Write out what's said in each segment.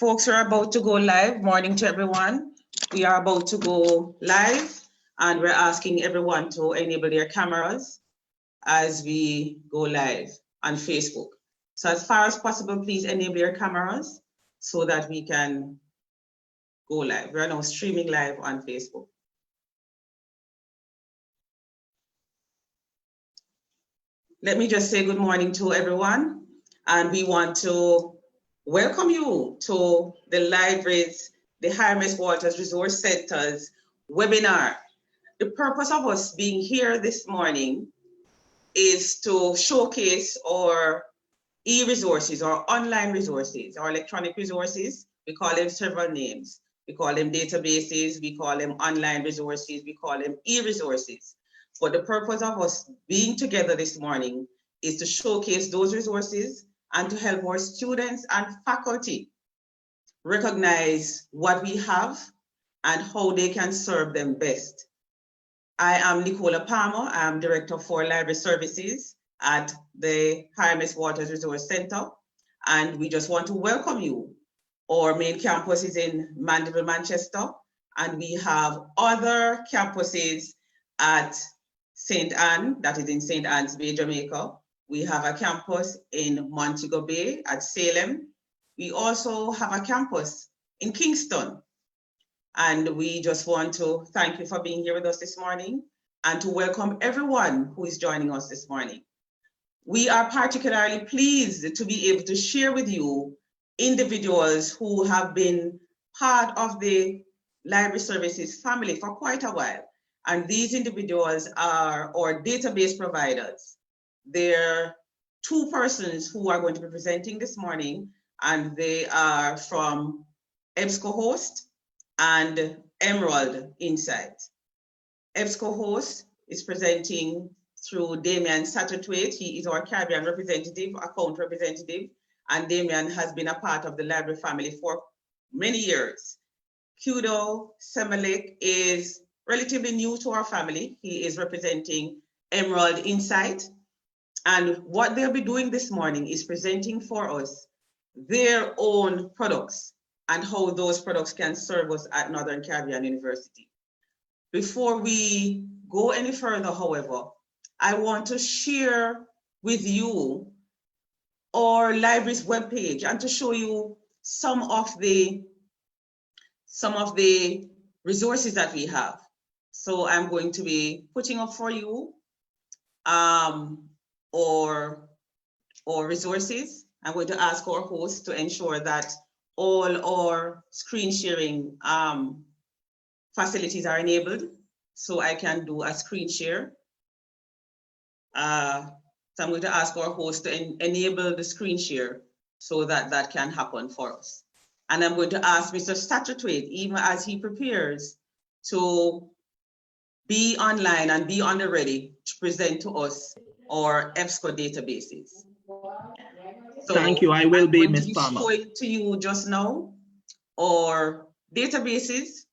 Folks, we're about to go live. Morning to everyone. We are about to go live and we're asking everyone to enable their cameras as we go live on Facebook. So as far as possible, please enable your cameras so that we can go live. We're now streaming live on Facebook. Let me just say good morning to everyone, and we want to welcome you to the library's, the Hiram Walters Resource Center's webinar. The purpose of us being here this morning is to showcase our e-resources, our online resources, our electronic resources. We call them several names. We call them databases, we call them online resources, we call them e-resources. But the purpose of us being together this morning is to showcase those resources and to help our students and faculty recognize what we have and how they can serve them best. I am Nicola Palmer. I am Director for Library Services at the Hiram Walters Resource Center, and we just want to welcome you. Our main campus is in Mandeville, Manchester, and we have other campuses at St. Anne, that is in St. Anne's Bay, Jamaica. We have a campus in Montego Bay at Salem. We also have a campus in Kingston. And we just want to thank you for being here with us this morning and to welcome everyone who is joining us this morning. We are particularly pleased to be able to share with you individuals who have been part of the Library Services family for quite a while. And these individuals are our database providers. They're two persons who are going to be presenting this morning, and they are from Ebsco Host and Emerald Insight. Ebsco Host is presenting through Damian Satterthwaite. He is our Caribbean representative, account representative, and Damian has been a part of the library family for many years. Kudo Semelik is relatively new to our family. He is representing Emerald Insight. And what they'll be doing this morning is presenting for us their own products and how those products can serve us at Northern Caribbean University. Before we go any further, however, I want to share with you our library's webpage and to show you some of the resources that we have. So I'm going to be putting up for you or resources. I'm going to ask our host to ensure that all our screen sharing facilities are enabled so I can do a screen share. So I'm going to ask our host to enable the screen share so that that can happen for us. And I'm going to ask Mr. Satterthwaite, even as he prepares, to be online and be on the ready to present to us our Ebsco databases. So thank you. I will be, Ms. Palmer. Showing to you just now our databases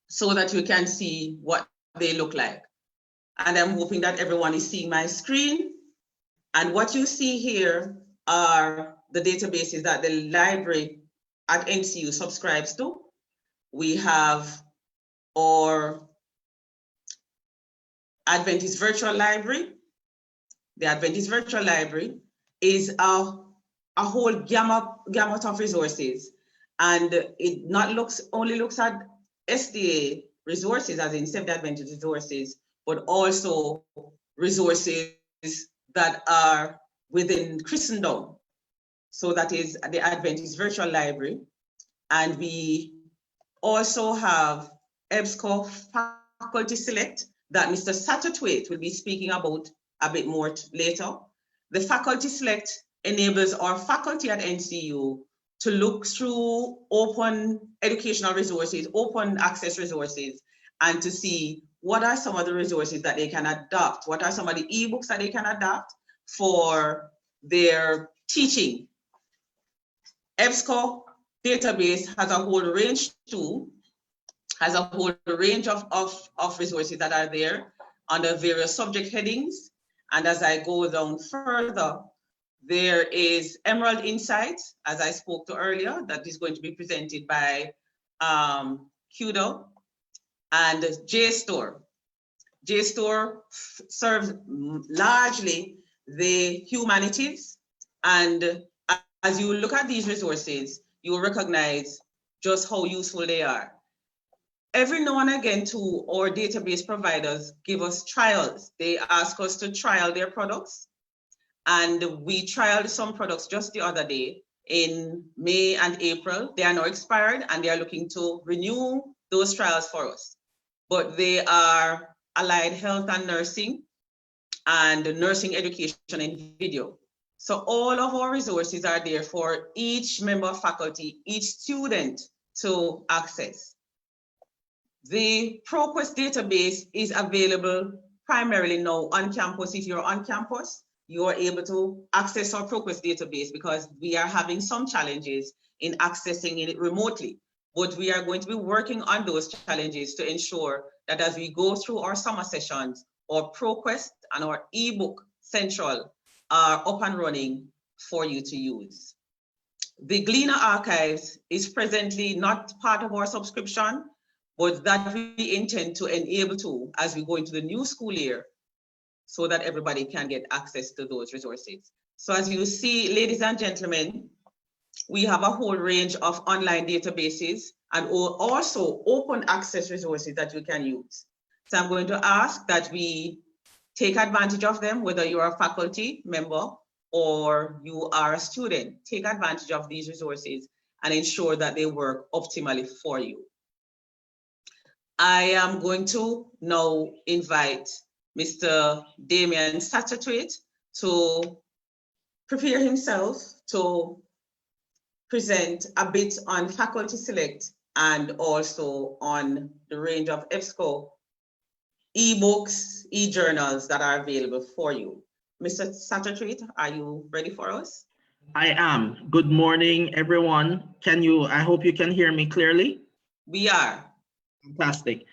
so that you can see what they look like. And I'm hoping that everyone is seeing my screen. And what you see here are the databases that the library at NCU subscribes to. We have our Adventist Virtual Library. The Adventist Virtual Library is a whole gamut of resources, and it not only looks at SDA resources, as in Seventh Adventist resources, but also resources that are within Christendom. So that is the Adventist Virtual Library. And we also have Ebsco Faculty Select that Mr. Satterthwaite will be speaking about a bit more later. The Faculty Select enables our faculty at NCU to look through open educational resources, open access resources, and to see what are some of the resources that they can adopt, what are some of the ebooks that they can adopt for their teaching. Ebsco Database has a whole range of resources that are there under various subject headings. And as I go down further, There is Emerald Insights, as I spoke to earlier, that is going to be presented by Kudo, and JSTOR. JSTOR serves largely the humanities, and as you look at these resources, you will recognize just how useful they are. Every now and again, too, our database providers give us trials. They ask us to trial their products, and we trialed some products just the other day in May and April. They are now expired, and they are looking to renew those trials for us. But they are allied health and nursing education and video. So all of our resources are there for each member of faculty, each student to access. The Proquest database is available primarily now on campus. If you're on campus, you are able to access our Proquest database because we are having some challenges in accessing it remotely. But we are going to be working on those challenges to ensure that as we go through our summer sessions, our Proquest and our ebook central are up and running for you to use. The Gleaner Archives is presently not part of our subscription, but that we intend to enable to as we go into the new school year so that everybody can get access to those resources. So as you see, ladies and gentlemen, we have a whole range of online databases and also open access resources that you can use. So I'm going to ask that we take advantage of them, whether you're a faculty member or you are a student. Take advantage of these resources and ensure that they work optimally for you. I am going to now invite Mr. Damian Satterthwaite to prepare himself to present a bit on Faculty Select and also on the range of Ebsco ebooks, e-journals that are available for you. Mr. Satterthwaite, are you ready for us? I am. Good morning, everyone. I hope you can hear me clearly. We are. Fantastic.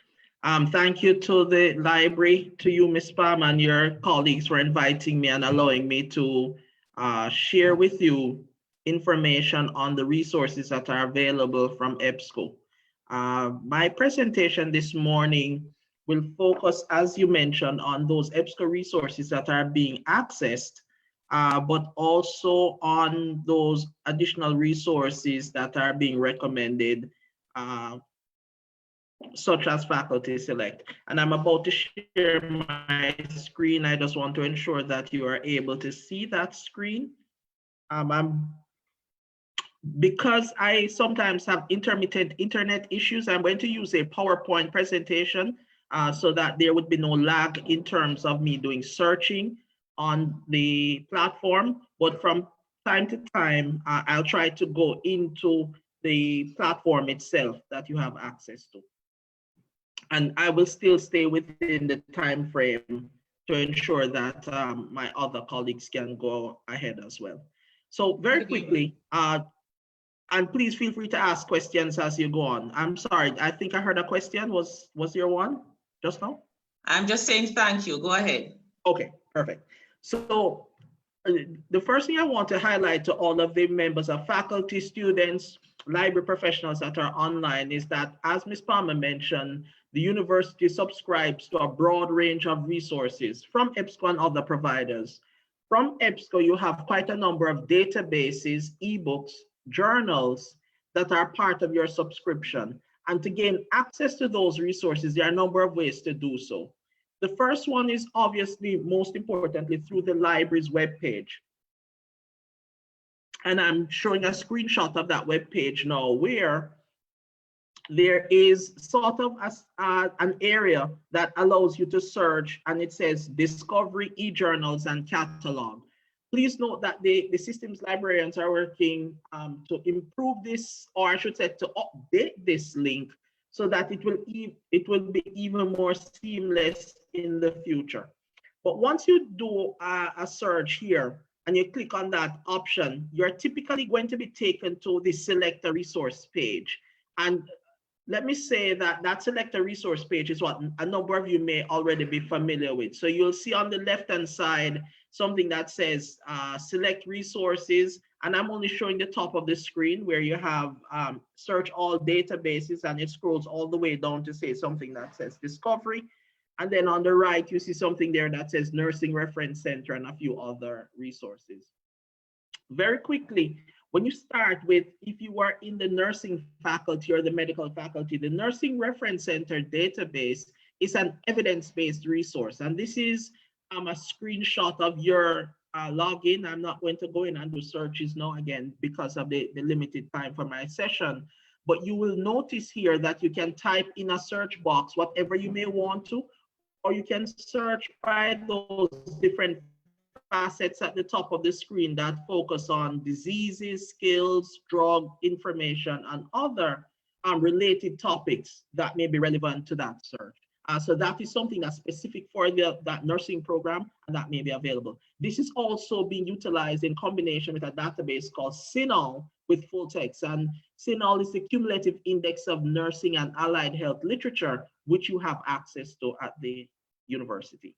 Thank you to the library, to you, Ms. Palm, and your colleagues for inviting me and allowing me to share with you information on the resources that are available from Ebsco. My presentation this morning will focus, as you mentioned, on those Ebsco resources that are being accessed, but also on those additional resources that are being recommended, such as Faculty Select. And I'm about to share my screen. I just want to ensure that you are able to see that screen. Because I sometimes have intermittent internet issues, I'm going to use a PowerPoint presentation so that there would be no lag in terms of me doing searching on the platform. But from time to time, I'll try to go into the platform itself that you have access to. And I will still stay within the time frame to ensure that my other colleagues can go ahead as well. So very quickly, and please feel free to ask questions as you go on. I'm sorry, I think I heard a question. Was there one just now? I'm just saying thank you. Go ahead. Okay, perfect. So the first thing I want to highlight to all of the members of faculty, students, library professionals that are online is that, as Ms. Palmer mentioned, the university subscribes to a broad range of resources from Ebsco and other providers. From Ebsco, you have quite a number of databases, ebooks, journals that are part of your subscription. And to gain access to those resources, there are a number of ways to do so. The first one is obviously, most importantly, through the library's webpage. And I'm showing a screenshot of that webpage now, where there is sort of an area that allows you to search, and it says Discovery, e-journals, and catalog. Please note that the systems librarians are working to improve this, or I should say to update this link so that it will be even more seamless in the future. But once you do a search here and you click on that option, you're typically going to be taken to the Selector resource page. And let me say that that Selector resource page is what a number of you may already be familiar with. So you'll see on the left-hand side something that says select resources, and I'm only showing the top of the screen where you have search all databases, and it scrolls all the way down to say something that says discovery. And then on the right, you see something there that says Nursing Reference Center and a few other resources. Very quickly, when you start with, if you are in the nursing faculty or the medical faculty, the Nursing Reference Center database is an evidence-based resource. And this is a screenshot of your login. I'm not going to go in and do searches now, again, because of the limited time for my session. But you will notice here that you can type in a search box whatever you may want to, or you can search by those different facets at the top of the screen that focus on diseases, skills, drug information, and other related topics that may be relevant to that search. So that is something that's specific for that nursing program, and that may be available. This is also being utilized in combination with a database called CINAHL with full text. And CINAHL is the cumulative index of nursing and allied health literature, which you have access to at the university.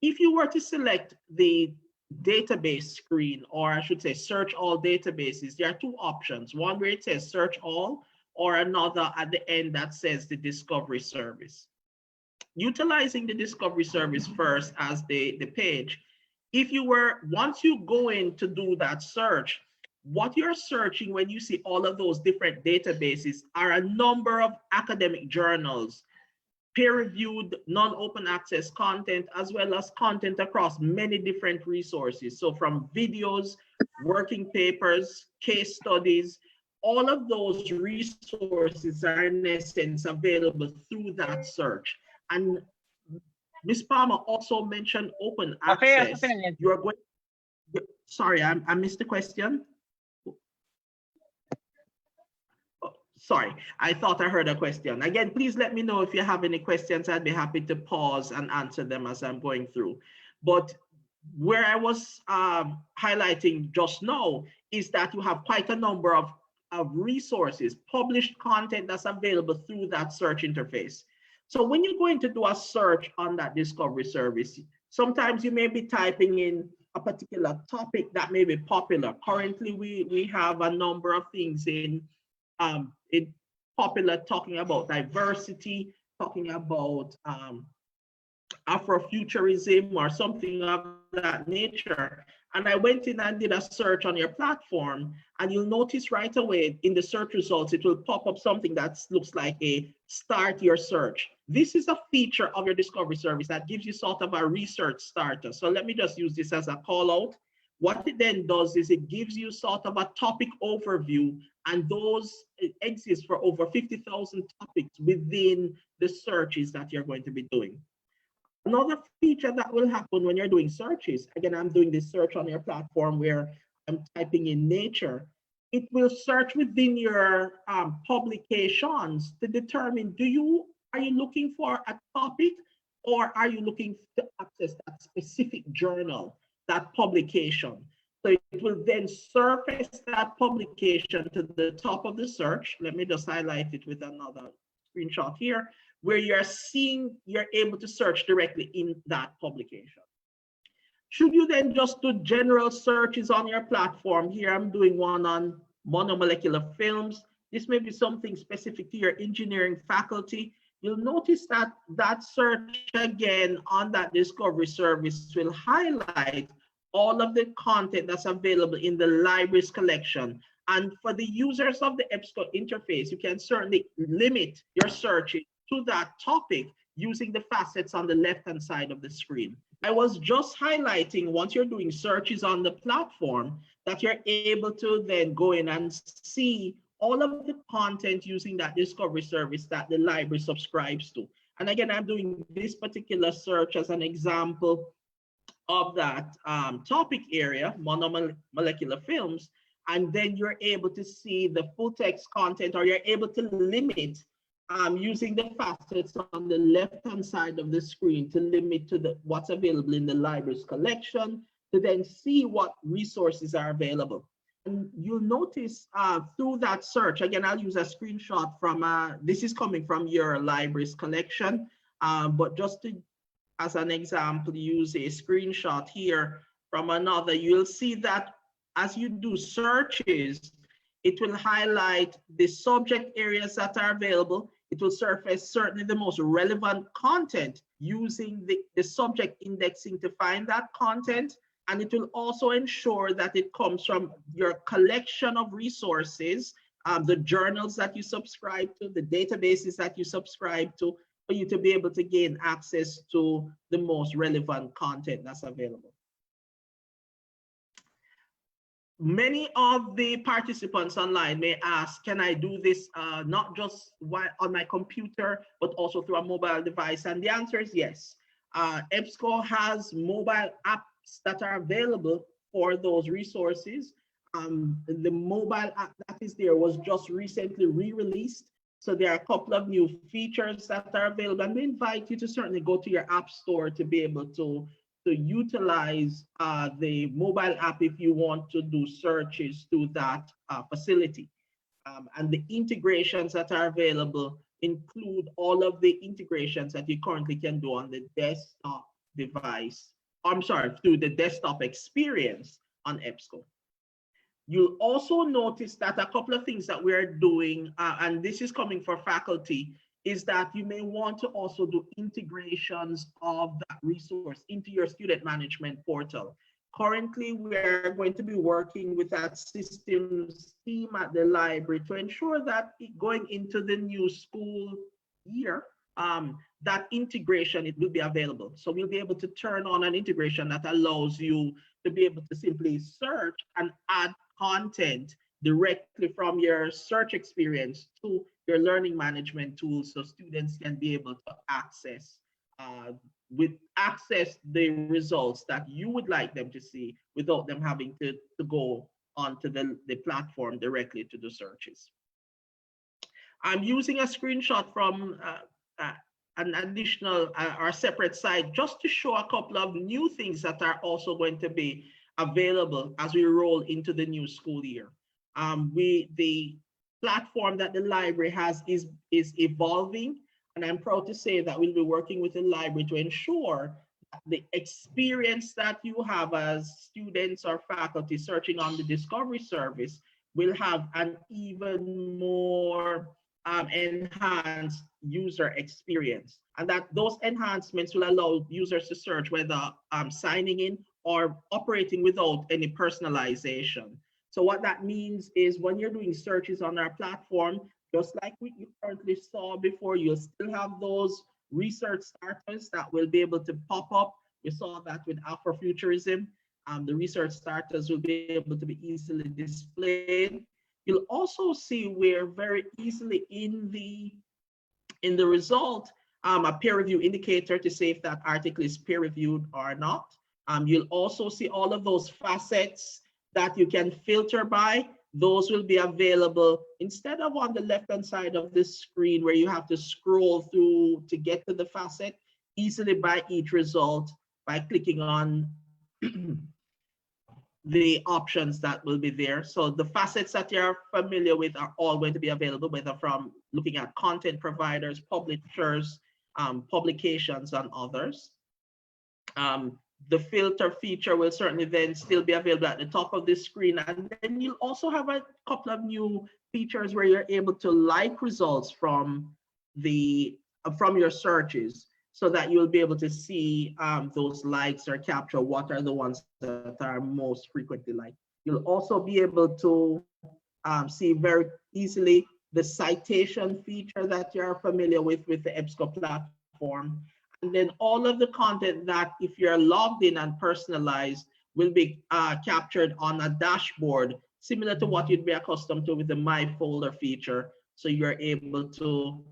If you were to select the database screen, or I should say search all databases, there are two options. One where it says search all, or another at the end that says the discovery service. Utilizing the discovery service first as the page, once you go in to do that search, what you're searching when you see all of those different databases are a number of academic journals, peer-reviewed, non-open access content, as well as content across many different resources. So from videos, working papers, case studies, all of those resources are in essence available through that search. And Ms. Palmer also mentioned open access. You are going, sorry, I missed the question. Sorry, I thought I heard a question. Again, please let me know if you have any questions. I'd be happy to pause and answer them as I'm going through. But where I was highlighting just now is that you have quite a number of resources, published content that's available through that search interface. So when you're going to do a search on that discovery service, sometimes you may be typing in a particular topic that may be popular. Currently, we have a number of things in popular, talking about diversity, talking about Afrofuturism or something of that nature. And I went in and did a search on your platform, and you'll notice right away in the search results, it will pop up something that looks like a start your search. This is a feature of your discovery service that gives you sort of a research starter. So let me just use this as a call out. What it then does is it gives you sort of a topic overview, and those exist for over 50,000 topics within the searches that you're going to be doing. Another feature that will happen when you're doing searches, again, I'm doing this search on your platform where I'm typing in nature, it will search within your publications to determine, are you looking for a topic, or are you looking to access that specific journal, that publication? So it will then surface that publication to the top of the search. Let me just highlight it with another screenshot here, where you're able to search directly in that publication. Should you then just do general searches on your platform? Here I'm doing one on monomolecular films. This may be something specific to your engineering faculty. You'll notice that that search again on that discovery service will highlight all of the content that's available in the libraries collection. And for the users of the Ebsco interface, you can certainly limit your searching to that topic using the facets on the left-hand side of the screen. I was just highlighting, once you're doing searches on the platform, that you're able to then go in and see all of the content using that discovery service that the library subscribes to. And again, I'm doing this particular search as an example of that topic area, monomolecular films, and then you're able to see the full text content, or you're able to limit using the facets on the left-hand side of the screen to limit to what's available in the library's collection, to then see what resources are available. And you'll notice through that search, again, I'll use a screenshot from, this is coming from your library's collection, but just to as an example, use a screenshot here from another, you'll see that as you do searches, it will highlight the subject areas that are available. It will surface certainly the most relevant content using the subject indexing to find that content. And it will also ensure that it comes from your collection of resources, the journals that you subscribe to, the databases that you subscribe to, for you to be able to gain access to the most relevant content that's available. Many of the participants online may ask, can I do this not just on my computer, but also through a mobile device? And the answer is yes. Ebsco has mobile apps that are available for those resources. The mobile app that is there was just recently re-released. So there are a couple of new features that are available, and we invite you to certainly go to your app store to be able to utilize the mobile app if you want to do searches through that facility. And the integrations that are available include all of the integrations that you currently can do on the desktop device. I'm sorry, through the desktop experience on Ebsco. You'll also notice that a couple of things that we're doing, and this is coming for faculty, is that you may want to also do integrations of that resource into your student management portal. Currently, we're going to be working with that systems team at the library to ensure that going into the new school year, that integration, it will be available. So we'll be able to turn on an integration that allows you to be able to simply search and add content directly from your search experience to your learning management tools, so students can be able to access the results that you would like them to see without them having to go onto the platform directly to do searches. I'm using a screenshot from an additional or separate site just to show a couple of new things that are also going to be available as we roll into the new school year. The platform that the library has is evolving, and I'm proud to say that we'll be working with the library to ensure that the experience that you have as students or faculty searching on the Discovery service will have an even more enhanced user experience, and that those enhancements will allow users to search whether signing in or operating without any personalization. So what that means is when you're doing searches on our platform, just like you currently saw before, you'll still have those research starters that will be able to pop up. We saw that with Afrofuturism. The research starters will be able to be easily displayed. You'll also see where very easily in the result, a peer review indicator to say if that article is peer reviewed or not. You'll also see all of those facets that you can filter by. Those will be available instead of on the left-hand side of the screen where you have to scroll through to get to the facet, easily by each result by clicking on the options that will be there. So the facets that you're familiar with are all going to be available, whether from looking at content providers, publishers, publications, and others. The filter feature will certainly then still be available at the top of the screen. And then you'll also have a couple of new features where you're able to like results from your searches, so that you'll be able to see those likes or capture what are the ones that are most frequently liked. You'll also be able to see very easily the citation feature that you're familiar with the Ebsco platform. And then all of the content that, if you're logged in and personalized, will be captured on a dashboard, similar to what you'd be accustomed to with the My Folder feature. So you're able to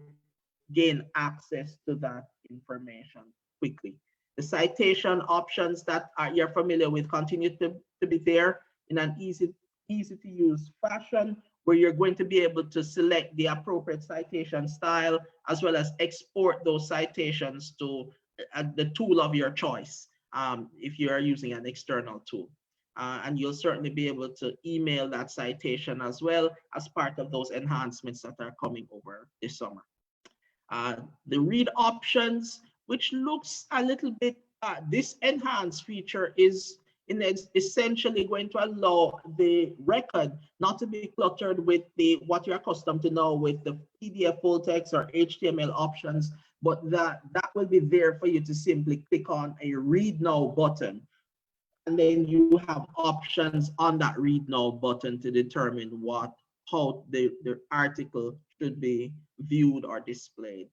gain access to that information quickly. The citation options that you're familiar with continue to be there in an easy to use fashion, where you're going to be able to select the appropriate citation style, as well as export those citations to the tool of your choice, if you are using an external tool. And you'll certainly be able to email that citation as well as part of those enhancements that are coming over this summer. The read options which looks a little bit, this enhanced feature is essentially going to allow the record not to be cluttered with what you're accustomed to know with the PDF full text or HTML options, but that will be there for you to simply click on a read now button. And then you have options on that read now button to determine how the article should be viewed or displayed.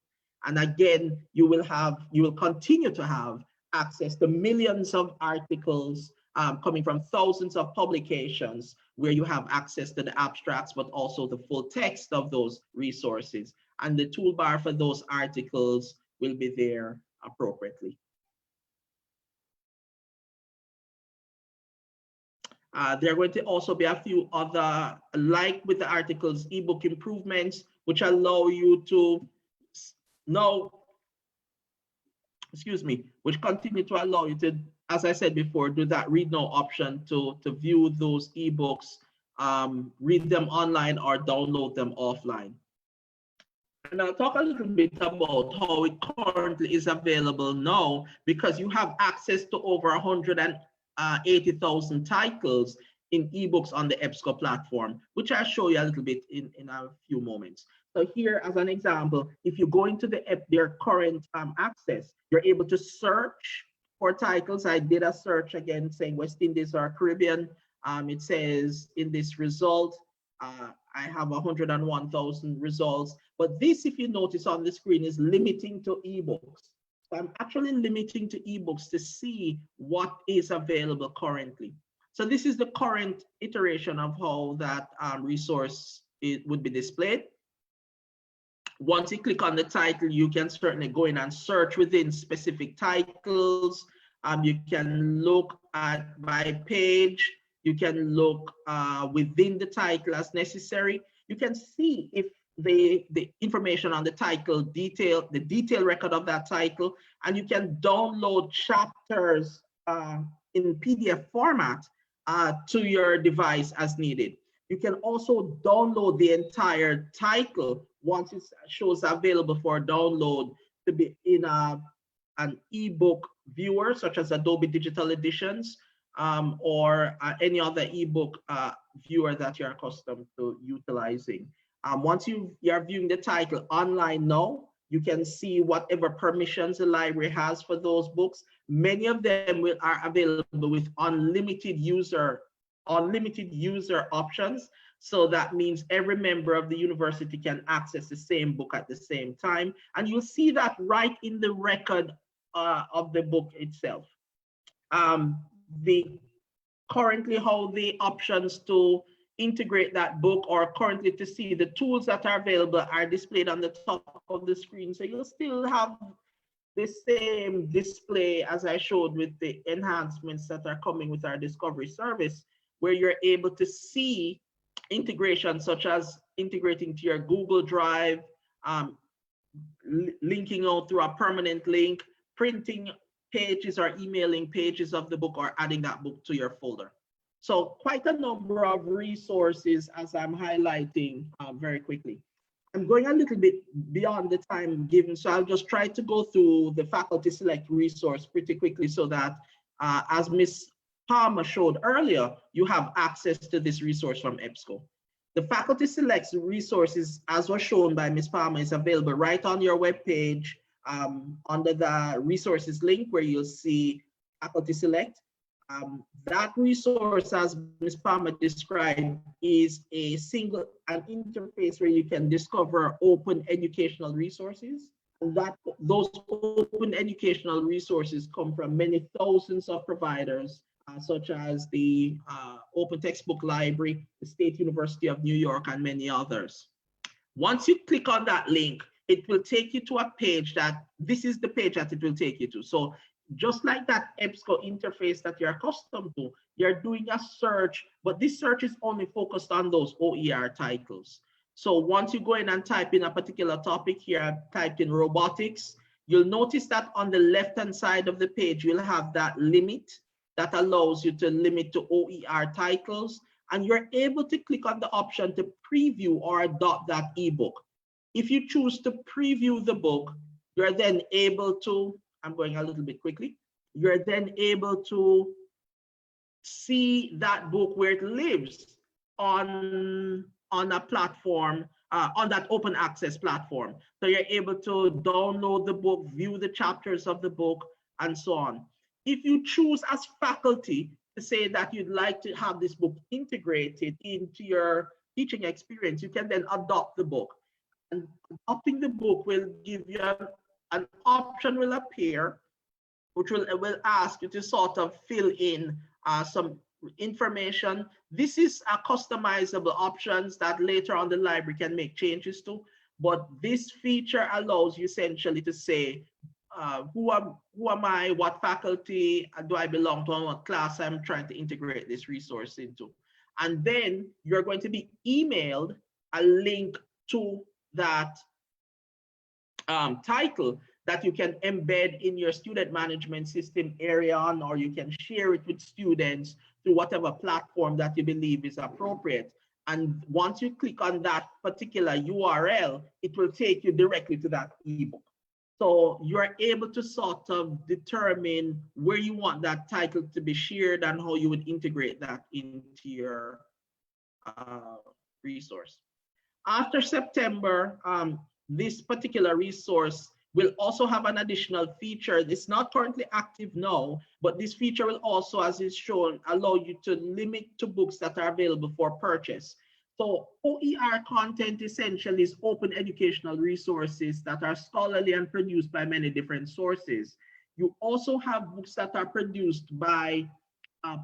And again, you will continue to have access to millions of articles coming from thousands of publications where you have access to the abstracts, but also the full text of those resources. And the toolbar for those articles will be there appropriately. There are going to also be a few other, like with the articles, ebook improvements, which allow you to know, which continue to allow you to, as I said before, do that read now option to view those ebooks, read them online or download them offline. And I'll talk a little bit about how it currently is available now, because you have access to over 180,000 titles in ebooks on the Ebsco platform, which I'll show you a little bit in a few moments. So here, as an example, if you go into their current access, you're able to search for titles. I did a search again saying West Indies or Caribbean. It says in this result, I have 101,000 results. But this, if you notice on the screen, is limiting to ebooks. So I'm actually limiting to ebooks to see what is available currently. So this is the current iteration of how that resource would be displayed. Once you click on the title, you can certainly go in and search within specific titles. You can look at by page. You can look within the title as necessary. You can see if the information on the title the detail record of that title, and you can download chapters in PDF format to your device as needed. You can also download the entire title once it shows available for download to be in an ebook viewer, such as Adobe Digital Editions, or any other ebook viewer that you're accustomed to utilizing. Once you're viewing the title online now, you can see whatever permissions the library has for those books. Many of them are available with unlimited user options. So that means every member of the university can access the same book at the same time. And you'll see that right in the record of the book itself. Currently how the options to integrate that book, or currently to see the tools that are available, are displayed on the top of the screen. So you'll still have the same display as I showed with the enhancements that are coming with our discovery service, where you're able to see integration such as integrating to your Google Drive, linking out through a permanent link, printing pages or emailing pages of the book, or adding that book to your folder. So quite a number of resources as I'm highlighting very quickly. I'm going a little bit beyond the time given, so I'll just try to go through the Faculty Select resource pretty quickly so that as Ms. Palmer showed earlier, you have access to this resource from Ebsco. The Faculty Select resources, as was shown by Ms. Palmer, is available right on your webpage under the resources link where you'll see Faculty Select. That resource, as Ms. Palmer described, is an interface where you can discover open educational resources. And those open educational resources come from many thousands of providers, such as the Open Textbook Library, the State University of New York, and many others. Once you click on that link, it will take you to a page this is the page that it will take you to. So just like that Ebsco interface that you're accustomed to, you're doing a search, but this search is only focused on those OER titles. So once you go in and type in a particular topic here, I've typed in robotics, you'll notice that on the left-hand side of the page, you'll have that limit that allows you to limit to OER titles, and you're able to click on the option to preview or adopt that ebook. If you choose to preview the book, you're then able to I'm going a little bit quickly. You're then able to see that book where it lives on a platform, on that open access platform. So you're able to download the book, view the chapters of the book, and so on. If you choose as faculty to say that you'd like to have this book integrated into your teaching experience, you can then adopt the book. And adopting the book will give you an option will appear, which will ask you to sort of fill in some information. This is a customizable options that later on the library can make changes to, but this feature allows you essentially to say, who am I, what faculty do I belong to, and what class I'm trying to integrate this resource into. And then you're going to be emailed a link to that title that you can embed in your student management system area on, or you can share it with students through whatever platform that you believe is appropriate. And once you click on that particular URL, it will take you directly to that ebook. So you're able to sort of determine where you want that title to be shared and how you would integrate that into your resource. After September, this particular resource will also have an additional feature. It's not currently active now, but this feature will also, as is shown, allow you to limit to books that are available for purchase. So OER content essentially is open educational resources that are scholarly and produced by many different sources. You also have books that are produced by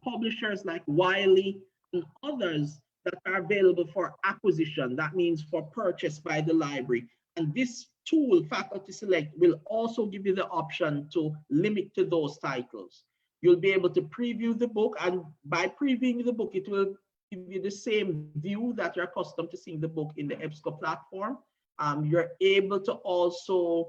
publishers like Wiley and others that are available for acquisition. That means for purchase by the library. And this tool, Faculty Select, will also give you the option to limit to those titles. You'll be able to preview the book, and by previewing the book, it will give you the same view that you're accustomed to seeing the book in the Ebsco platform. You're able to also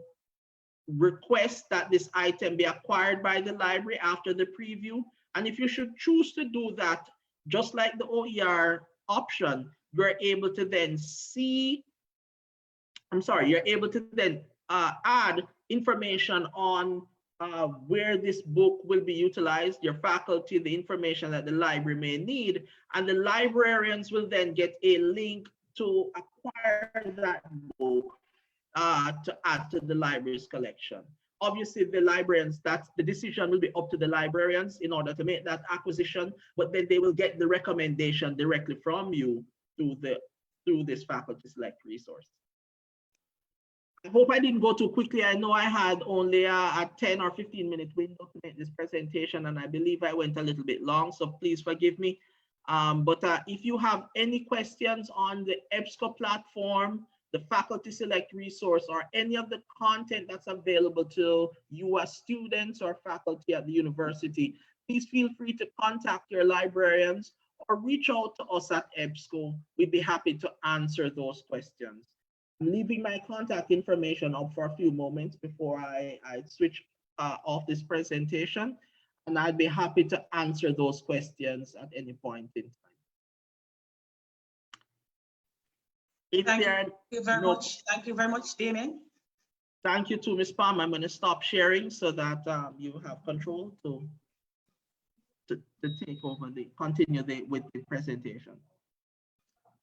request that this item be acquired by the library after the preview. And if you should choose to do that, just like the OER option, you're able to then you're able to then add information on where this book will be utilized, your faculty, the information that the library may need, and the librarians will then get a link to acquire that book to add to the library's collection. Obviously, the librarians, the decision will be up to the librarians in order to make that acquisition, but then they will get the recommendation directly from you through this Faculty Select resource. I hope I didn't go too quickly. I know I had only a 10 or 15-minute window to make this presentation, and I believe I went a little bit long, so please forgive me. But if you have any questions on the Ebsco platform, the Faculty Select resource, or any of the content that's available to you as students or faculty at the university, please feel free to contact your librarians or reach out to us at Ebsco. We'd be happy to answer those questions. I'm leaving my contact information up for a few moments before I switch off this presentation, and I'd be happy to answer those questions at any point in time. Thank you very much. Thank you very much, Damien. Thank you to Ms. Palm. I'm going to stop sharing so that you have control to take over continue with the presentation.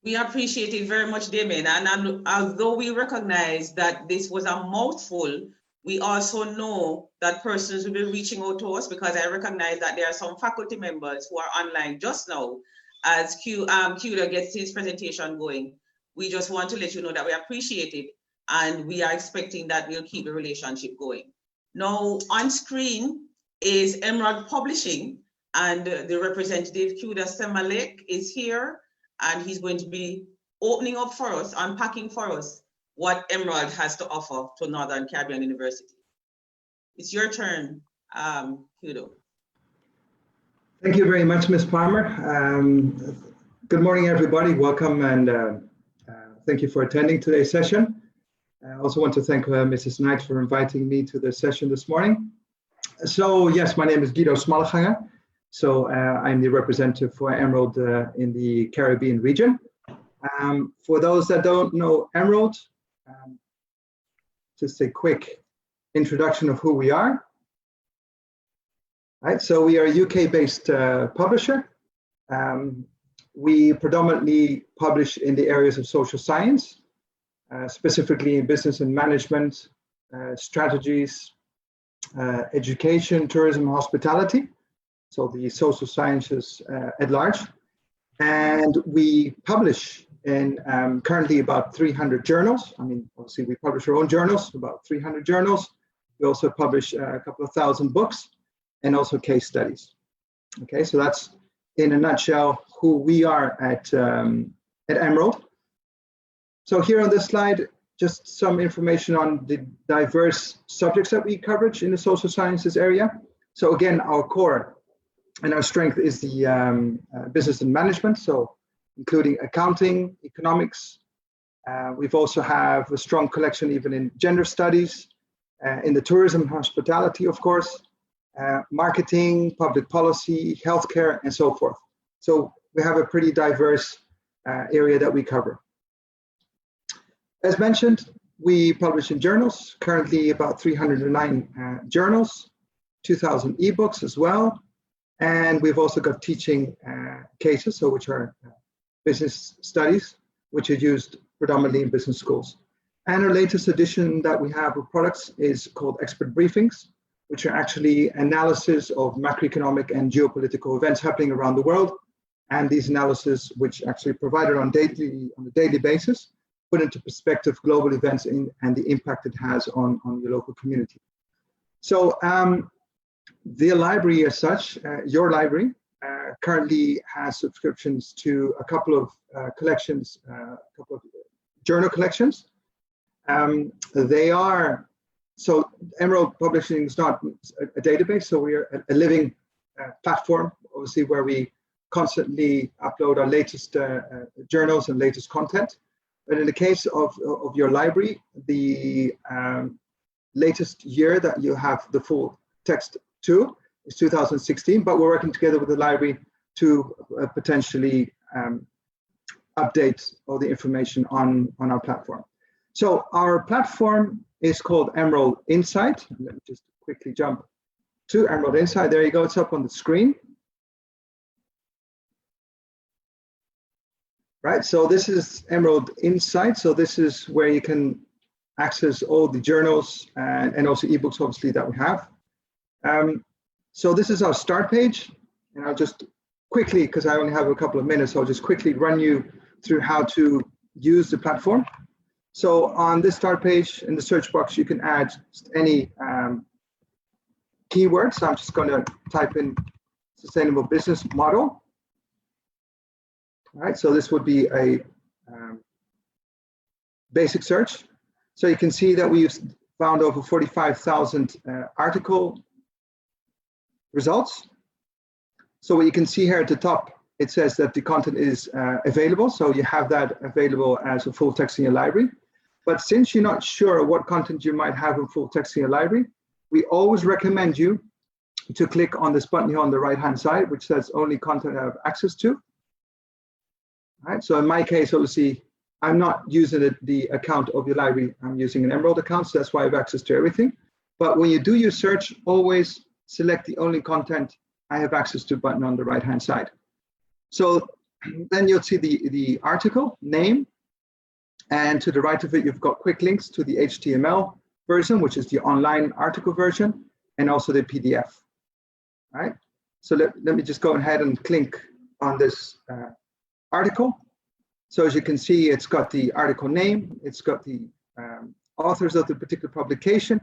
We appreciate it very much, Damien. And although we recognize that this was a mouthful, we also know that persons will be reaching out to us, because I recognize that there are some faculty members who are online just now as Cuda gets his presentation going. We just want to let you know that we appreciate it, and we are expecting that we'll keep the relationship going. Now, on screen is Emerald Publishing, and the representative, Cuda Semalek, is here, and he's going to be opening up for us, unpacking for us what Emerald has to offer to Northern Caribbean University. It's your turn, Cuda. Thank you very much, Ms. Palmer. Good morning, everybody. Welcome, and thank you for attending today's session. I also want to thank Mrs. Knight for inviting me to the session this morning. So yes, my name is Guido Smalleganger. So I'm the representative for Emerald in the Caribbean region. For those that don't know Emerald, just a quick introduction of who we are. Right, so we are a UK-based publisher. We predominantly publish in the areas of social science, specifically in business and management, strategies, education, tourism, hospitality. So the social sciences at large. And we publish in currently about 300 journals. I mean, obviously we publish our own journals, about 300 journals. We also publish a couple of thousand books and also case studies. Okay, so that's in a nutshell who we are at Emerald. So here on this slide, just some information on the diverse subjects that we coverage in the social sciences area. So again, our core and our strength is the business and management, so including accounting, economics. We've also have a strong collection even in gender studies, in the tourism and hospitality, of course, marketing, public policy, healthcare, and so forth. So we have a pretty diverse area that we cover. As mentioned, we publish in journals, currently about 309 journals, 2,000 ebooks as well. And we've also got teaching cases, so which are business studies, which are used predominantly in business schools. And our latest edition that we have of products is called Expert Briefings, which are actually analysis of macroeconomic and geopolitical events happening around the world. And these analyses, which actually provided on a daily basis, put into perspective global events and the impact it has on your local community. So the library as such, your library, currently has subscriptions to a couple of collections, a couple of journal collections. They are, so Emerald Publishing is not a database, so we are a living platform, obviously, where we constantly upload our latest journals and latest content. But in the case of your library, the latest year that you have the full text to is 2016, but we're working together with the library to potentially update all the information on our platform. So our platform is called Emerald Insight. Let me just quickly jump to Emerald Insight. There you go, it's up on the screen. Right, so this is Emerald Insight. So this is where you can access all the journals and also ebooks, obviously, that we have. So this is our start page, and I'll just quickly, because I only have a couple of minutes, I'll just quickly run you through how to use the platform. So on this start page, in the search box, you can add any keywords. So I'm just going to type in sustainable business model. All right, so this would be a basic search. So you can see that we've found over 45,000 article results. So what you can see here at the top, it says that the content is available. So you have that available as a full text in your library. But since you're not sure what content you might have in full text in your library, we always recommend you to click on this button here on the right-hand side, which says only content I have access to. All right, so in my case, obviously, I'm not using the account of your library. I'm using an Emerald account, so that's why I have access to everything. But when you do your search, always select the only content I have access to button on the right-hand side. So then you'll see the article name, and to the right of it, you've got quick links to the HTML version, which is the online article version, and also the PDF. All right, so let me just go ahead and click on this article. So as you can see, it's got the article name, it's got the authors of the particular publication.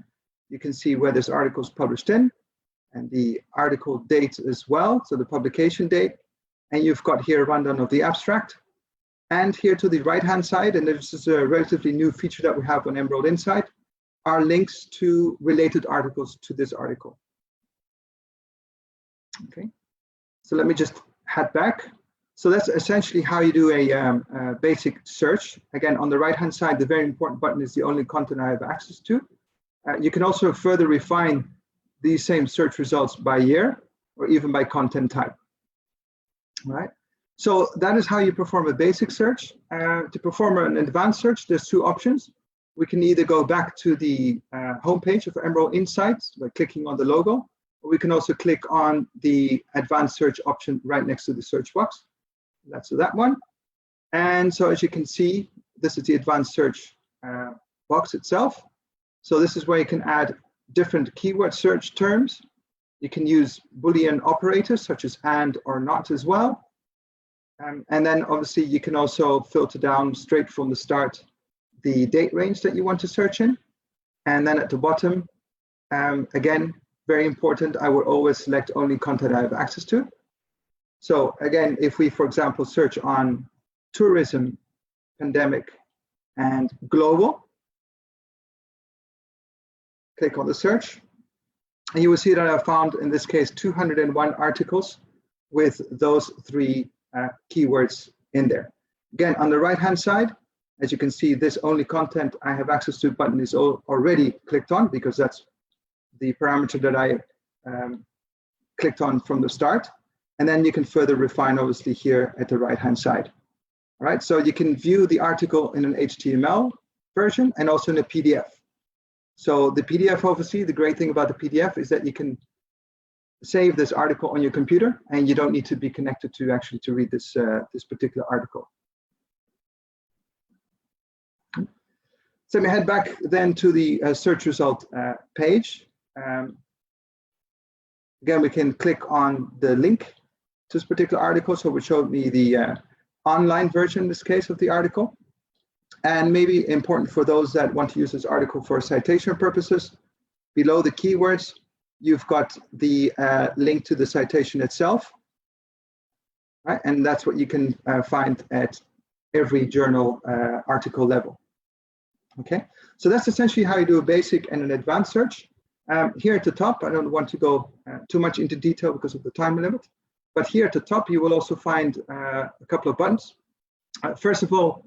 You can see where this article is published in, and the article date as well, so the publication date. And you've got here a rundown of the abstract. And here to the right-hand side, and this is a relatively new feature that we have on Emerald Insight, are links to related articles to this article. Okay, so let me just head back. So that's essentially how you do a basic search. Again, on the right-hand side, the very important button is the only content I have access to. You can also further refine these same search results by year or even by content type. All right. So that is how you perform a basic search. To perform an advanced search, there's two options. We can either go back to the homepage of Emerald Insights by clicking on the logo, We can also click on the advanced search option right next to the search box. That's that one. And so as you can see, this is the advanced search box itself. So this is where you can add different keyword search terms. You can use Boolean operators such as and or not as well. And then obviously you can also filter down straight from the start the date range that you want to search in. And then at the bottom, again, very important, I will always select only content I have access to. So again, if we, for example, search on tourism, pandemic, and global, click on the search, and you will see that I found, in this case, 201 articles with those 3 keywords in there. Again, on the right-hand side, as you can see, this only content I have access to button is already clicked on because that's the parameter that I clicked on from the start. And then you can further refine, obviously, here at the right-hand side. All right, so you can view the article in an HTML version and also in a PDF. So the PDF, obviously, the great thing about the PDF is that you can save this article on your computer and you don't need to be connected to actually to read this, this particular article. So let me head back then to the search result page. Again, we can click on the link to this particular article. So it showed me the online version, in this case, of the article. And maybe important for those that want to use this article for citation purposes, below the keywords, you've got the link to the citation itself. Right? And that's what you can find at every journal article level. Okay, so that's essentially how you do a basic and an advanced search. Here at the top, I don't want to go too much into detail because of the time limit, but here at the top, you will also find a couple of buttons. First of all,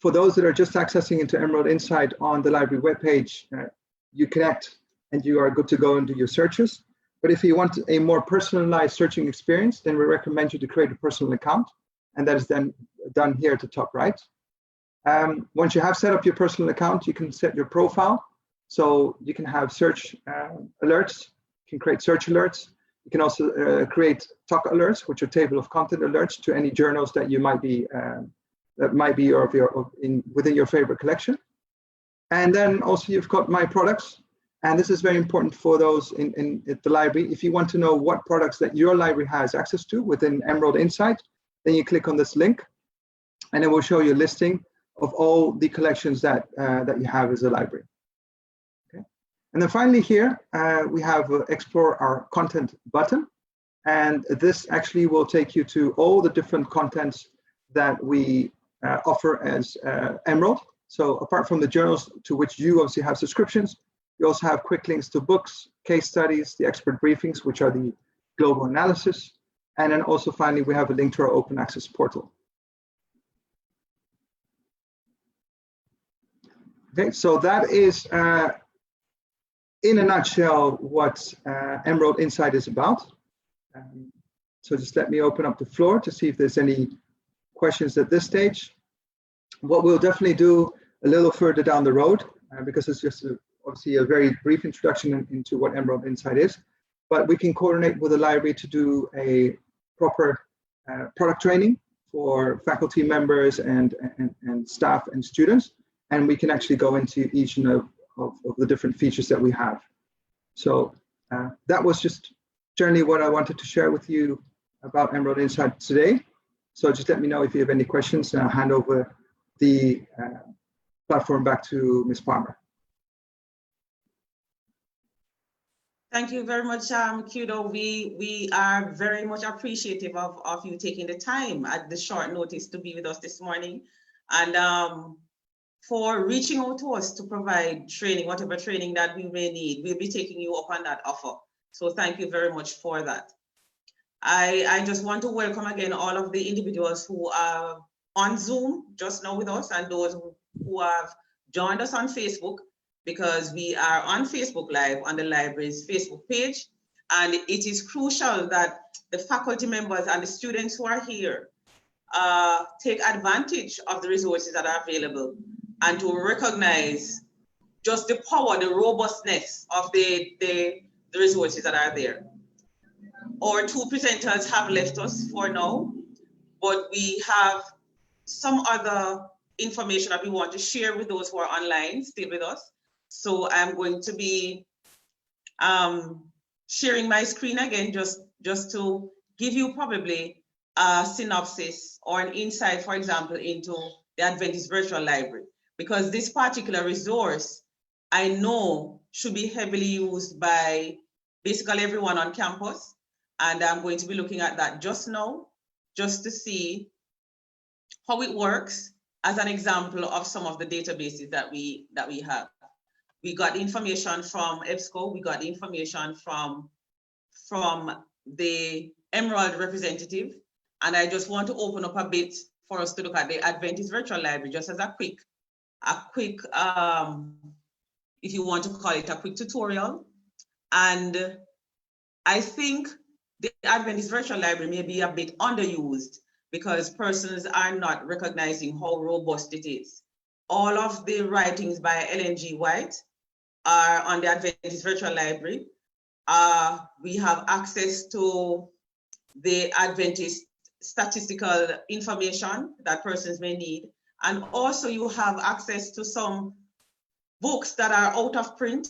for those that are just accessing into Emerald Insight on the library webpage, you connect and you are good to go and do your searches. But if you want a more personalized searching experience, then we recommend you to create a personal account, and that is then done here at the top right. Once you have set up your personal account, you can set your profile. So you can have search alerts, you can create search alerts. You can also create TOC alerts, which are table of content alerts to any journals that you might be, within your favorite collection. And then also you've got My Products. And this is very important for those in the library. If you want to know what products that your library has access to within Emerald Insight, then you click on this link and it will show you a listing of all the collections that you have as a library. Okay. And then finally here, we have Explore Our Content button. And this actually will take you to all the different contents that we offer as Emerald. So apart from the journals to which you obviously have subscriptions, you also have quick links to books, case studies, the expert briefings, which are the global analysis. And then also finally, we have a link to our open access portal. Okay, so that is, in a nutshell, what Emerald Insight is about. So just let me open up the floor to see if there's any questions at this stage. What we'll definitely do a little further down the road, because it's just obviously a very brief introduction into what Emerald Insight is, but we can coordinate with the library to do a proper product training for faculty members and staff and students. And we can actually go into each of the different features that we have. So that was just generally what I wanted to share with you about Emerald Insight today. So just let me know if you have any questions, and I'll hand over the platform back to Ms. Palmer. Thank you very much, Kudo. We are very much appreciative of you taking the time at the short notice to be with us this morning, and for reaching out to us to provide training, whatever training that we may need. We'll be taking you up on that offer. So thank you very much for that. I just want to welcome again all of the individuals who are on Zoom just now with us, and those who have joined us on Facebook, because we are on Facebook Live on the library's Facebook page. And it is crucial that the faculty members and the students who are here take advantage of the resources that are available, and to recognize just the power, the robustness of the resources that are there. Our two presenters have left us for now, but we have some other information that we want to share with those who are online, still with us. So I'm going to be sharing my screen again, just to give you probably a synopsis or an insight, for example, into the Adventist Virtual Library, because this particular resource, I know, should be heavily used by basically everyone on campus. And I'm going to be looking at that just now, just to see how it works as an example of some of the databases that we have. We got information from Ebsco, we got information from the Emerald representative, and I just want to open up a bit for us to look at the Adventist Virtual Library, just as a quick, if you want to call it a quick tutorial. And I think the Adventist Virtual Library may be a bit underused because persons are not recognizing how robust it is. All of the writings by Ellen G. White are on the Adventist Virtual Library. We have access to the Adventist statistical information that persons may need. And also you have access to some books that are out of print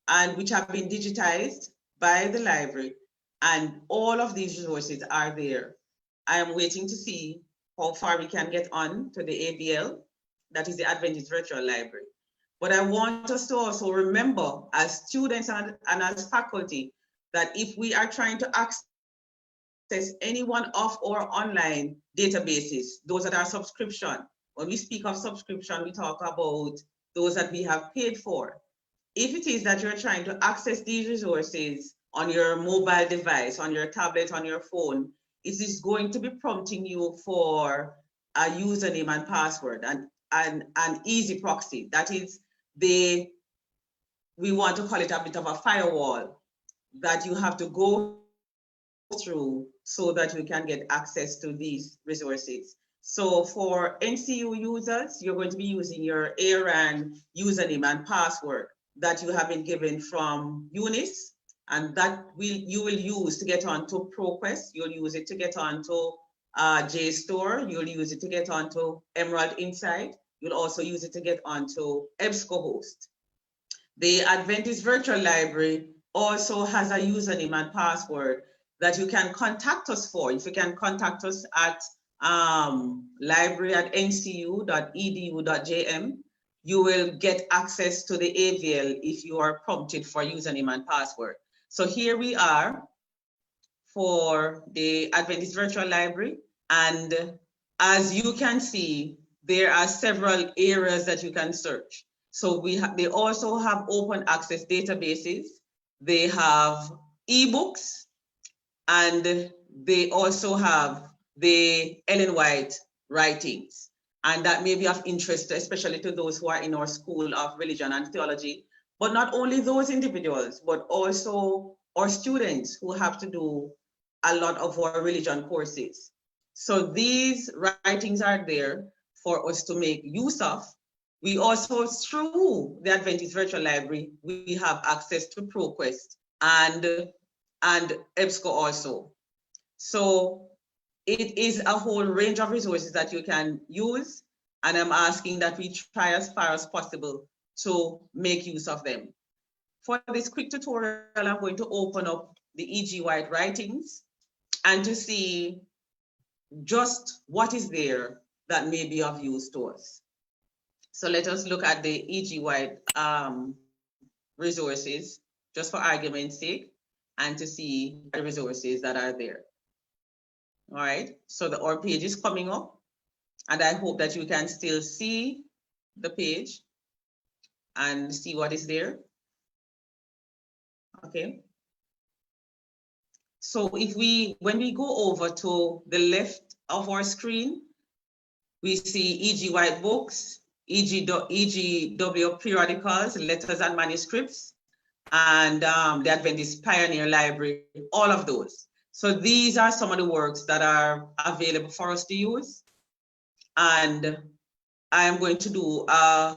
and which have been digitized by the library. And all of these resources are there. I am waiting to see how far we can get on to the AVL, that is the Adventist Virtual Library. But I want us to also remember as students and as faculty that if we are trying to access any one of our online databases, those that are subscription, when we speak of subscription, we talk about those that we have paid for. If it is that you're trying to access these resources on your mobile device, on your tablet, on your phone, it is going to be prompting you for a username and password and an easy proxy. That is we want to call it a bit of a firewall that you have to go through so that you can get access to these resources. So for NCU users, you're going to be using your ARAN username and password that you have been given from Eunice, and that you will use to get onto Proquest. You'll use it to get onto JSTOR. You'll use it to get onto Emerald Insight. You'll also use it to get onto Ebsco Host. The Adventist Virtual Library also has a username and password that you can contact us for. If you can contact us at library@ncu.edu.jm, you will get access to the AVL if you are prompted for username and password. So here we are for the Adventist Virtual Library. And as you can see, there are several areas that you can search. So they also have open access databases. They have ebooks, and they also have the Ellen White writings. And that may be of interest, especially to those who are in our School of Religion and Theology, but not only those individuals, but also our students who have to do a lot of our religion courses. So these writings are there for us to make use of. We also, through the Adventist Virtual Library, we have access to Proquest and Ebsco also. So it is a whole range of resources that you can use, and I'm asking that we try as far as possible to make use of them. For this quick tutorial, I'm going to open up the E.G. White writings and to see just what is there that may be of use to us. So let us look at the E.G. White resources, just for argument's sake, and to see the resources that are there. All right, so our page is coming up, and I hope that you can still see the page and see what is there. Okay. So when we go over to the left of our screen, we see E.G. White books, EGW periodicals, letters and manuscripts, and the Adventist Pioneer Library, all of those. So these are some of the works that are available for us to use. And I am going to do a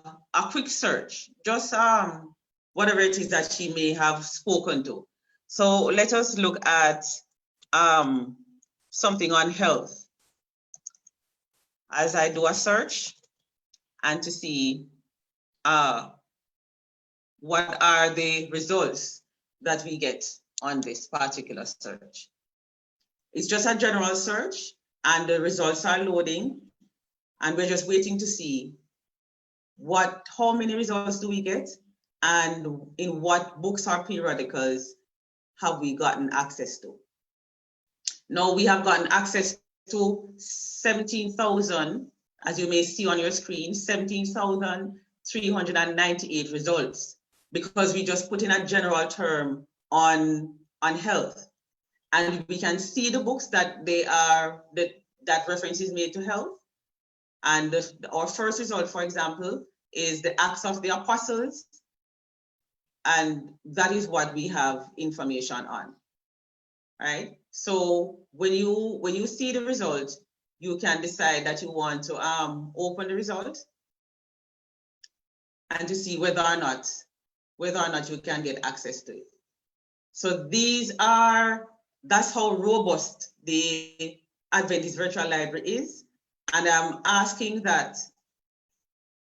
quick search, just whatever it is that she may have spoken to. So let us look at something on health. As I do a search and to see what are the results that we get on this particular search. It's just a general search and the results are loading and we're just waiting to see how many results do we get and in what books or periodicals have we gotten access to. Now we have gotten access to 17,000, as you may see on your screen, 17,398 results, because we just put in a general term on health. And we can see the books that that reference is made to health. And our first result, for example, is the Acts of the Apostles. And that is what we have information on, right? So when you see the result, you can decide that you want to open the result and to see whether or not you can get access to it. So that's how robust the Adventist Virtual Library is. And I'm asking that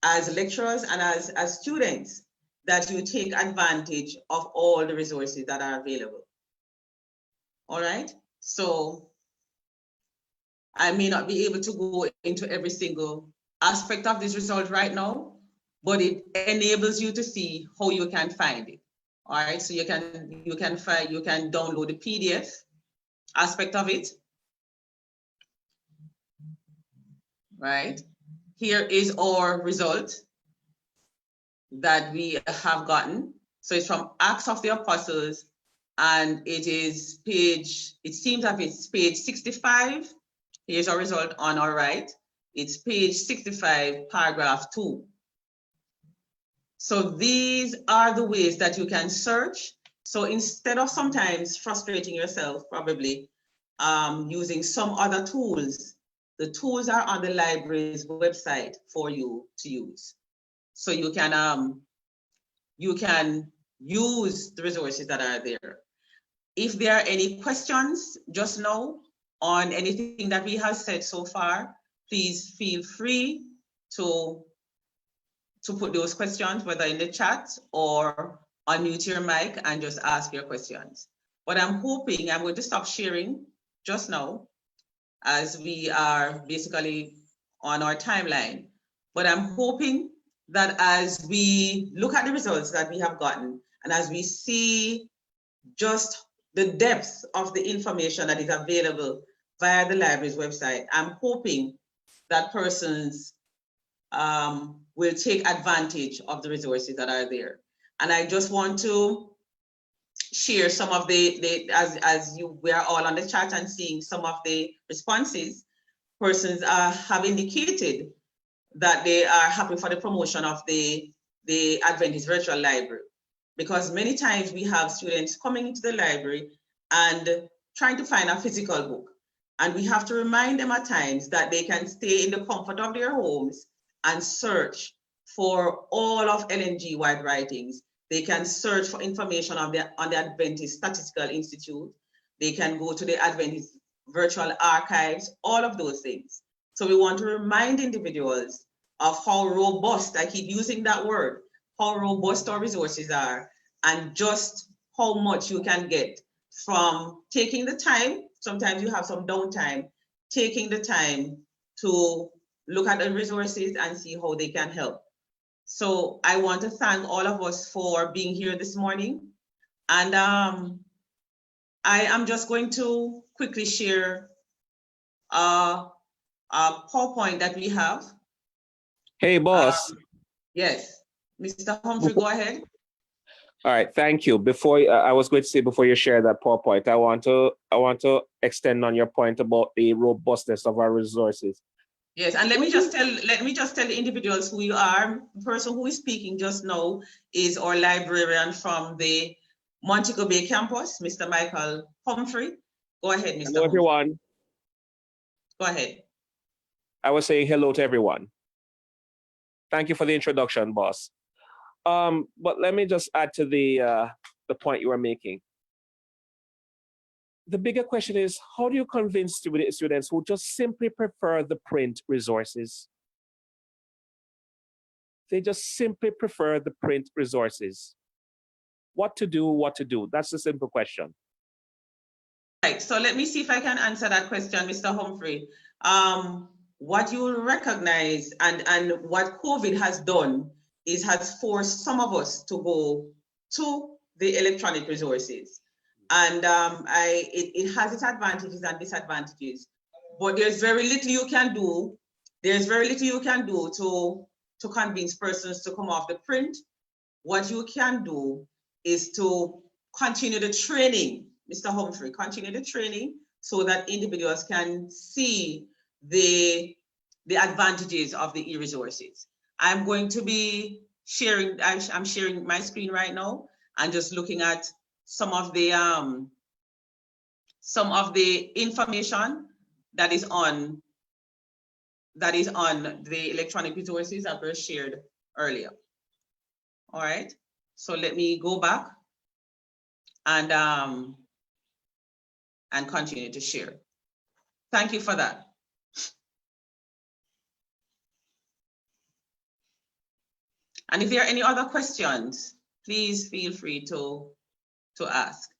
as lecturers and as students, that you take advantage of all the resources that are available. All right, so I may not be able to go into every single aspect of this result right now, but it enables you to see how you can find it. All right, so you can download the PDF aspect of it. Right, here is our result that we have gotten. So it's from Acts of the Apostles, and it is it seems that it's page 65. Here's our result on our right. It's page 65, paragraph 2. So these are the ways that you can search. So instead of sometimes frustrating yourself, probably using some other tools, the tools are on the library's website for you to use. So you can use the resources that are there. If there are any questions just now on anything that we have said so far, please feel free to put those questions, whether in the chat or unmute your mic and just ask your questions. But I'm going to stop sharing just now, as we are basically on our timeline. But I'm hoping that as we look at the results that we have gotten, and as we see just the depth of the information that is available via the library's website, I'm hoping that persons will take advantage of the resources that are there. And I just want to share some of we are all on the chat and seeing some of the responses. Persons have indicated that they are happy for the promotion of the Adventist Virtual Library, because many times we have students coming into the library and trying to find a physical book. And we have to remind them at times that they can stay in the comfort of their homes and search for all of LNG wide writings. They can search for information on the Adventist Statistical Institute. They can go to the Adventist Virtual Archives, all of those things. So we want to remind individuals of how robust, I keep using that word, how robust our resources are, and just how much you can get from taking the time. Sometimes you have some downtime, taking the time to look at the resources and see how they can help. So I want to thank all of us for being here this morning. And I am just going to quickly share a PowerPoint that we have. Hey, boss. Yes, Mr. Humphrey, go ahead. All right, thank you. Before I was going to say, before you share that PowerPoint, I want to extend on your point about the robustness of our resources. Yes, and let me just tell the individuals who you are. The person who is speaking just now is our librarian from the Montego Bay campus, Mr. Michael Humphrey. Go ahead, Mr. Hello, everyone. Go ahead. I was saying hello to everyone. Thank you for the introduction, boss. But let me just add to the point you were making. the bigger question is, how do you convince students who just simply prefer the print resources? They just simply prefer the print resources. What to do? That's the simple question. Right, so let me see if I can answer that question, Mr. Humphrey. What you recognize and what COVID has done is has forced some of us to go to the electronic resources. And it has its advantages and disadvantages, but there's very little you can do. There's very little you can do to convince persons to come off the print. What you can do is to continue the training, Mr. Humphrey, continue the training so that individuals can see the advantages of the e-resources. I'm going to be sharing, I'm sharing my screen right now and just looking at some of the information that is on the electronic resources that were shared earlier. All right, so let me go back and continue to share. Thank you for that. And if there are any other questions, please feel free to ask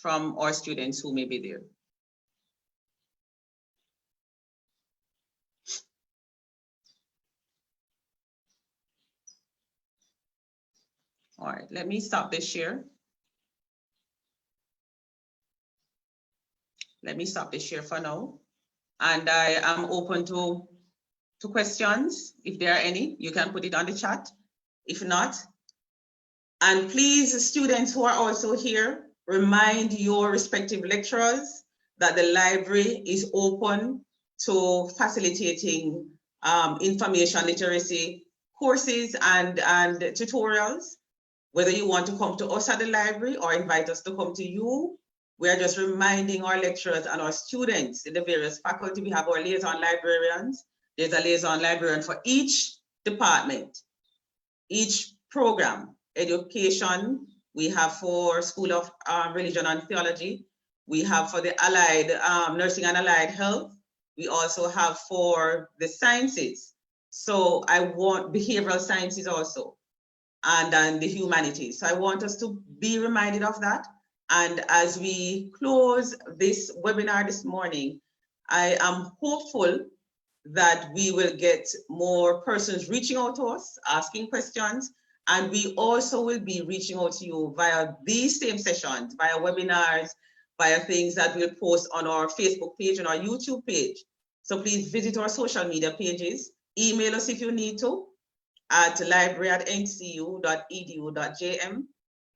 from our students who may be there. All right, let me stop this share. Let me stop this share for now. And I am open to questions. If there are any, you can put it on the chat. If not, and please, students who are also here, remind your respective lecturers that the library is open to facilitating information literacy courses and tutorials. Whether you want to come to us at the library or invite us to come to you, we are just reminding our lecturers and our students in the various faculty. We have our liaison librarians. There's a liaison librarian for each department, each program. Education, we have for School of Religion and Theology. We have for the allied nursing and allied health. We also have for the sciences. So I want behavioral sciences also, and the humanities. So I want us to be reminded of that. And as we close this webinar this morning, I am hopeful that we will get more persons reaching out to us, asking questions, and we also will be reaching out to you via these same sessions, via webinars, via things that we'll post on our Facebook page and our YouTube page. So please visit our social media pages, email us if you need to at library@ncu.edu.jm,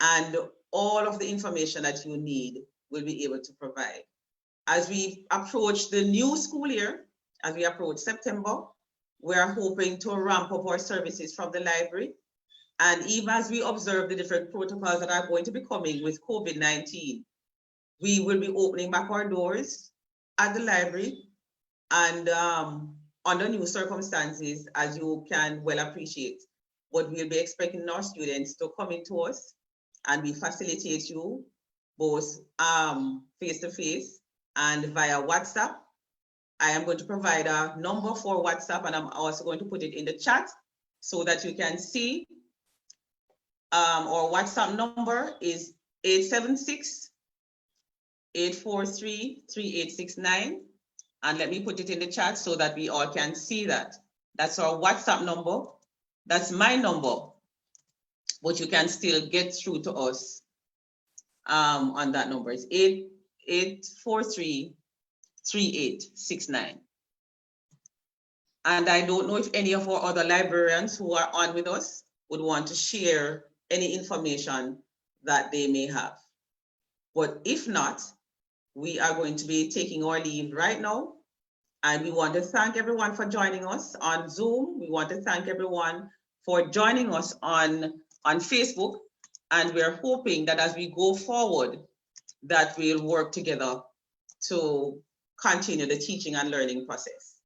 and all of the information that you need will be able to provide. As we approach the new school year, as we approach September, we are hoping to ramp up our services from the library. And even as we observe the different protocols that are going to be coming with COVID-19, we will be opening back our doors at the library and under new circumstances, as you can well appreciate. But we'll be expecting our students to come into us and we facilitate you both face-to-face and via WhatsApp. I am going to provide a number for WhatsApp, and I'm also going to put it in the chat so that you can see. Our WhatsApp number is 876-843-3869. And let me put it in the chat so that we all can see that. That's our WhatsApp number. That's my number, but you can still get through to us on that number. It's 843-3869. And I don't know if any of our other librarians who are on with us would want to share any information that they may have. But if not, we are going to be taking our leave right now. And we want to thank everyone for joining us on Zoom. We want to thank everyone for joining us on Facebook. And we're hoping that as we go forward, that we'll work together to continue the teaching and learning process.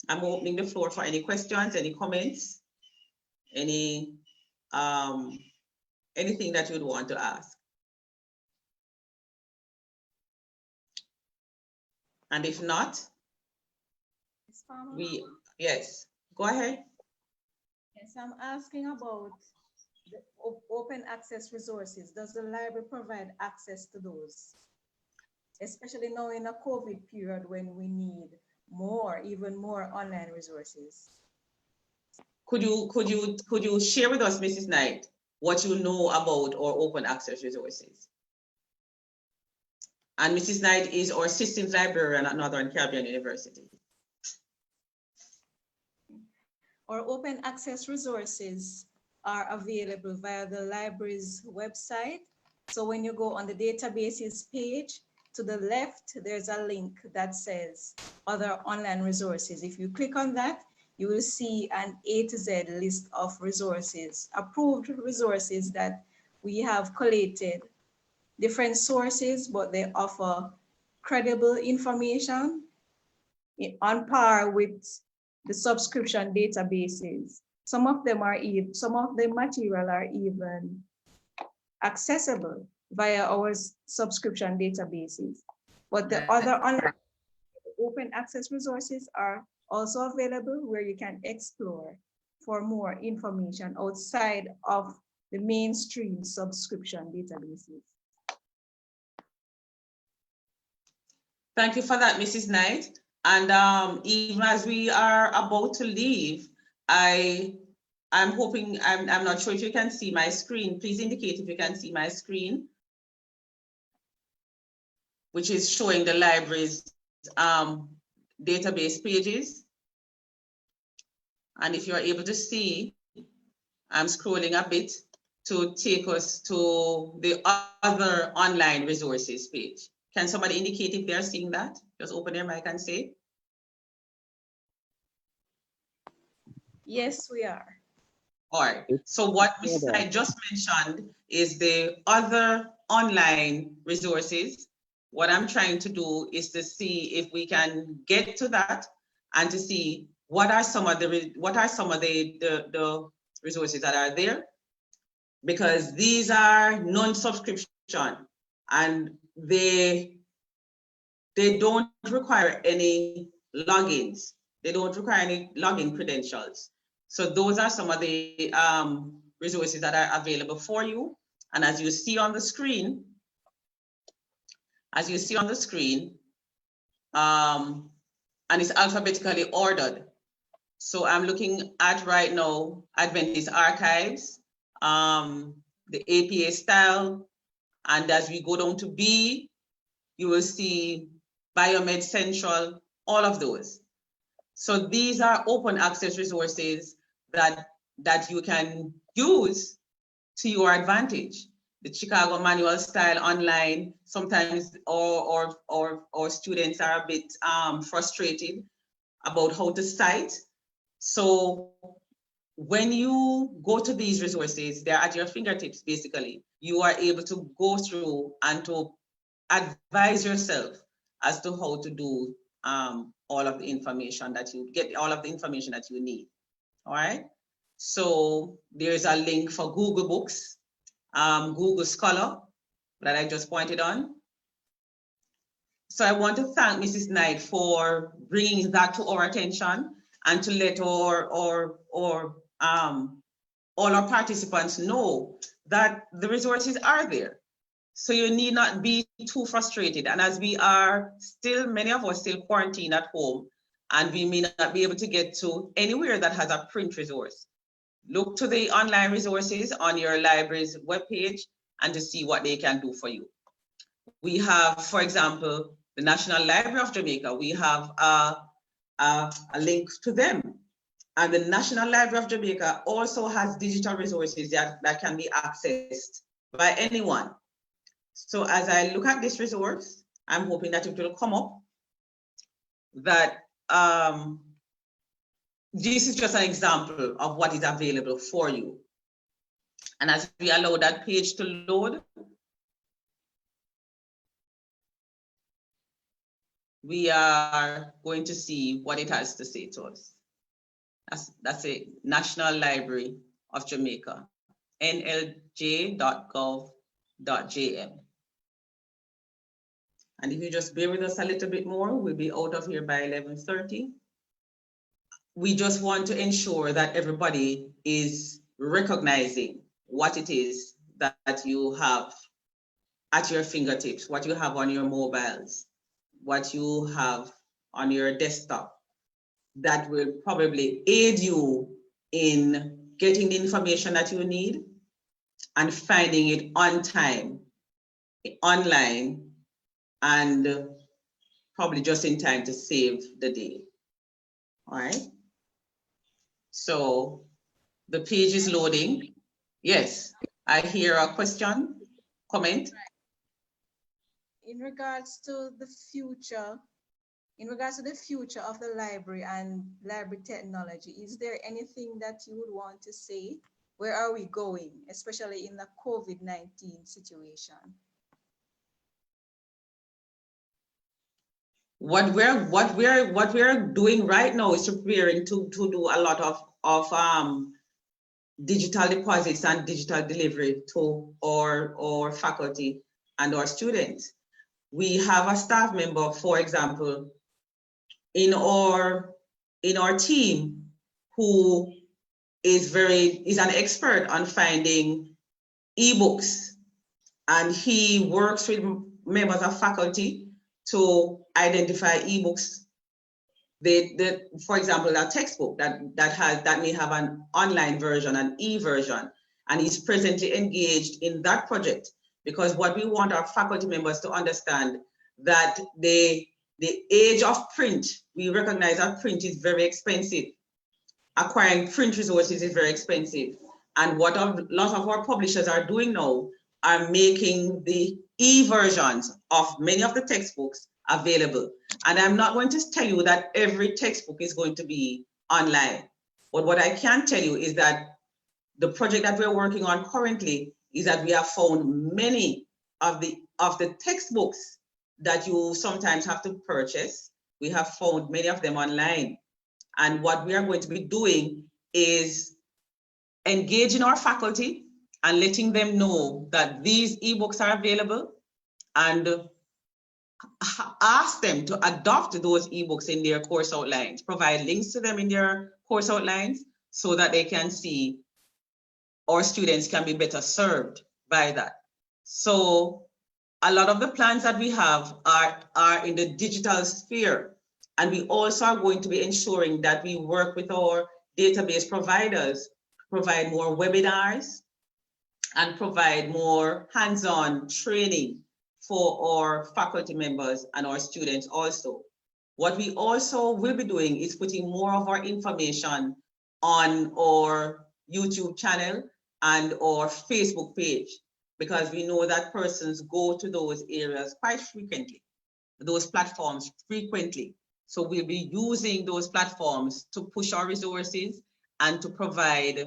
I'm opening the floor for any questions, any comments, anything that you'd want to ask. And if not, yes, go ahead. Yes, I'm asking about the open access resources. Does the library provide access to those? Especially now in a COVID period when we need more, even more online resources. Could you share with us, Mrs. Knight, what you know about our open access resources? And Mrs. Knight is our systems librarian at Northern Caribbean University. Our open access resources are available via the library's website. So when you go on the databases page, to the left, there's a link that says other online resources. If you click on that, you will see an A to Z list of resources, approved resources that we have collated, different sources, but they offer credible information on par with the subscription databases. Some of them are even, some of the material are even accessible via our subscription databases. But the other online open access resources are also available where you can explore for more information outside of the mainstream subscription databases. Thank you for that, Mrs. Knight. And even as we are about to leave, I'm hoping, I'm not sure if you can see my screen. Please indicate if you can see my screen, which is showing the library's database pages. And if you're able to see, I'm scrolling a bit to take us to the other online resources page. Can somebody indicate if they're seeing that? Just open their mic and say. Yes, we are. All right. So what Mrs. Knight just mentioned is the other online resources. What I'm trying to do is to see if we can get to that and to see what are some of the resources that are there, because these are non-subscription and they don't require any logins. They don't require any login credentials. So those are some of the resources that are available for you. And as you see on the screen, and it's alphabetically ordered. So I'm looking at right now, Adventist Archives, the APA style, and as we go down to B, you will see Biomed Central, all of those. So these are open access resources that you can use to your advantage. The Chicago Manual Style online, sometimes or students are a bit frustrated about how to cite. So when you go to these resources, they're at your fingertips, basically. You are able to go through and to advise yourself as to how to do all of the information that you get, all of the information that you need. All right. So there's a link for Google Books, Google Scholar that I just pointed on. So I want to thank Mrs. Knight for bringing that to our attention and to let all our participants know that the resources are there. So you need not be too frustrated. And as we are still, many of us still quarantined at home, and we may not be able to get to anywhere that has a print resource, look to the online resources on your library's webpage and to see what they can do for you. We have, for example, the National Library of Jamaica. We have a link to them. And the National Library of Jamaica also has digital resources that can be accessed by anyone. So as I look at this resource, I'm hoping that it will come up that this is just an example of what is available for you. And as we allow that page to load, we are going to see what it has to say to us. That's a National Library of Jamaica, nlj.gov.jm. And if you just bear with us a little bit more, we'll be out of here by 11:30. We just want to ensure that everybody is recognizing what it is that you have at your fingertips, what you have on your mobiles, what you have on your desktop, that will probably aid you in getting the information that you need and finding it on time, online, and probably just in time to save the day. All right. So the page is loading. Yes, I hear a question, comment. In regards to the future, of the library and library technology, is there anything that you would want to say? Where are we going, especially in the COVID-19 situation? What we're doing right now is preparing to do a lot of digital deposits and digital delivery to our faculty and our students. We have a staff member, for example, in our team who is an expert on finding ebooks, and he works with members of faculty to identify ebooks. For example, a textbook that may have an online version, an e-version, and he's presently engaged in that project, because what we want our faculty members to understand that the age of print, we recognize that print is very expensive. Acquiring print resources is very expensive. And what a lot of our publishers are doing now are making the e-versions of many of the textbooks available. And I'm not going to tell you that every textbook is going to be online. But what I can tell you is that the project that we're working on currently is that we have found many of the textbooks that you sometimes have to purchase. We have found many of them online. And what we are going to be doing is engaging our faculty and letting them know that these ebooks are available, and ask them to adopt those ebooks in their course outlines, provide links to them in their course outlines so that they can see our students can be better served by that. So a lot of the plans that we have are in the digital sphere. And we also are going to be ensuring that we work with our database providers, provide more webinars and provide more hands-on training for our faculty members and our students also. What we also will be doing is putting more of our information on our YouTube channel and our Facebook page, because we know that persons go to those areas quite frequently, those platforms frequently. So we'll be using those platforms to push our resources and to provide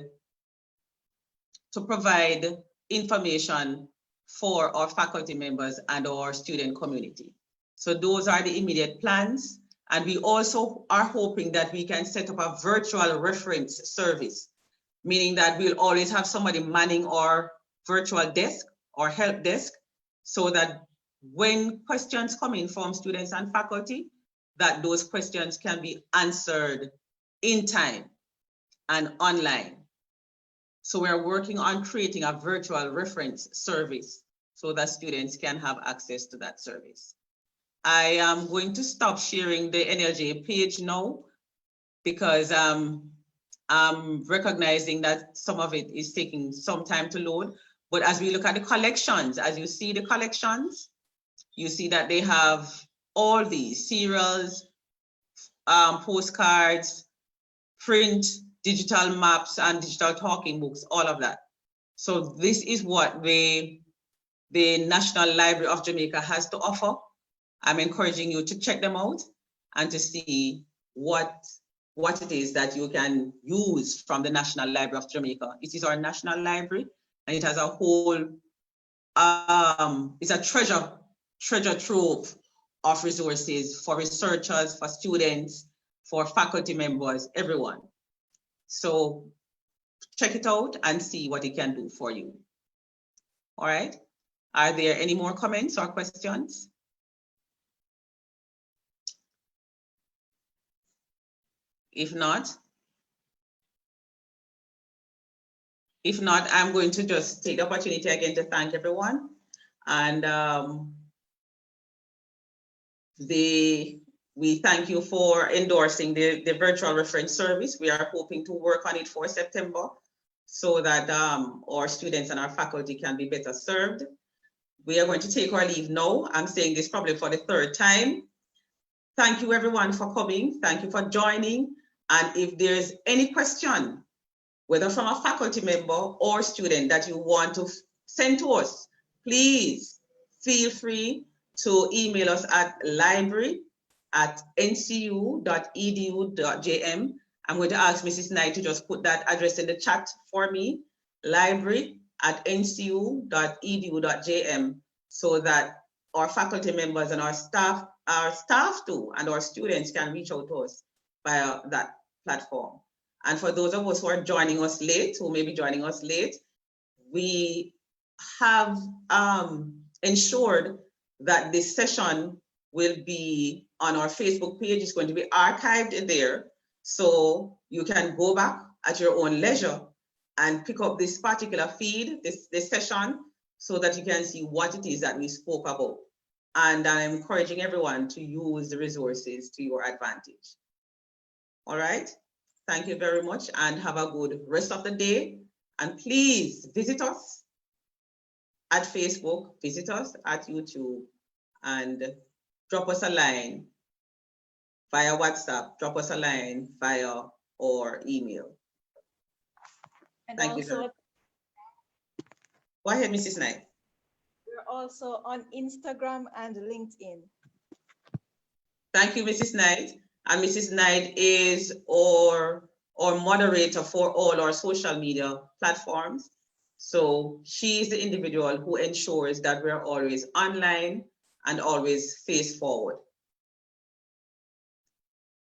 information for our faculty members and our student community. So those are the immediate plans. And we also are hoping that we can set up a virtual reference service, meaning that we'll always have somebody manning our virtual desk or help desk, so that when questions come in from students and faculty, that those questions can be answered in time and online. So we're working on creating a virtual reference service so that students can have access to that service. I am going to stop sharing the NLJ page now, because I'm recognizing that some of it is taking some time to load. But as we look at the collections, as you see the collections, you see that they have all these serials, postcards, print, digital maps, and digital talking books, all of that. So this is what the National Library of Jamaica has to offer. I'm encouraging you to check them out and to see what it is that you can use from the National Library of Jamaica. It is our national library, and it has a whole, it's a treasure trove of resources for researchers, for students, for faculty members, everyone. So check it out and see what it can do for you. All right. Are there any more comments or questions? If not, I'm going to just take the opportunity again to thank everyone. And we thank you for endorsing the virtual reference service. We are hoping to work on it for September so that our students and our faculty can be better served. We are going to take our leave now. I'm saying this probably for the third time. Thank you everyone for coming. Thank you for joining. And if there's any question, whether from a faculty member or student that you want to send to us, please feel free to email us at library@ncu.edu.jm. I'm going to ask Mrs. Knight to just put that address in the chat for me, library@ncu.edu.jm, so that our faculty members and our staff too, and our students can reach out to us via that platform. And for those of us who are joining us late, who may be joining us late, we have ensured that this session will be on our Facebook page. It's going to be archived there. So you can go back at your own leisure and pick up this particular feed, this session, so that you can see what it is that we spoke about. And I'm encouraging everyone to use the resources to your advantage. All right. Thank you very much and have a good rest of the day. And please visit us at Facebook, visit us at YouTube, and drop us a line via WhatsApp, drop us a line via our email. And Thank you. also, go ahead, Mrs. Knight. we're also on Instagram and LinkedIn. Thank you, Mrs. Knight. And Mrs. Knight is our moderator for all our social media platforms. So she is the individual who ensures that we're always online and always face forward.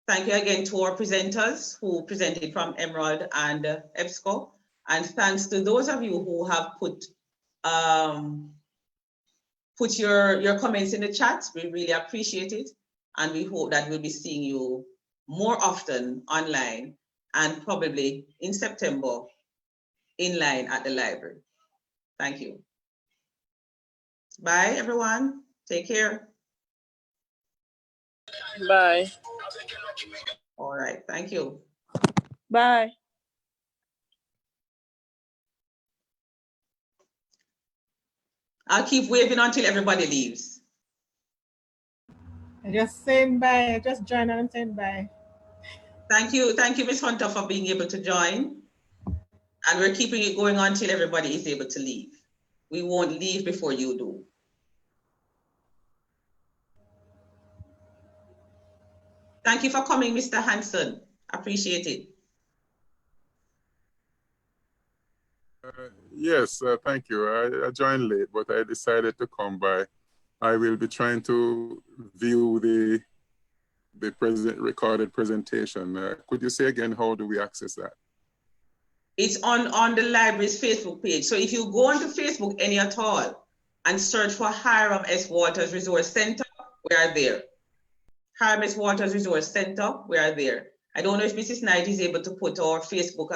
Thank you again to our presenters who presented from Emerald and Ebsco. And thanks to those of you who have put your comments in the chat. We really appreciate it. And we hope that we'll be seeing you more often online and probably in September in line at the library. Thank you. Bye, everyone. Take care. Bye. All right. Thank you. Bye. I'll keep waving until everybody leaves. I just saying bye. I just joined and saying bye. Thank you, Ms. Hunter, for being able to join. And we're keeping it going until everybody is able to leave. We won't leave before you do. Thank you for coming, Mr. Hanson. Appreciate it. Yes, thank you. I joined late, but I decided to come by. I will be trying to view the recorded presentation. Could you say again, how do we access that? It's on the library's Facebook page. So if you go onto Facebook any at all and search for Hiram S. Waters Resource Center, we are there. Hiram S. Waters Resource Center, we are there. I don't know if Mrs. Knight is able to put our Facebook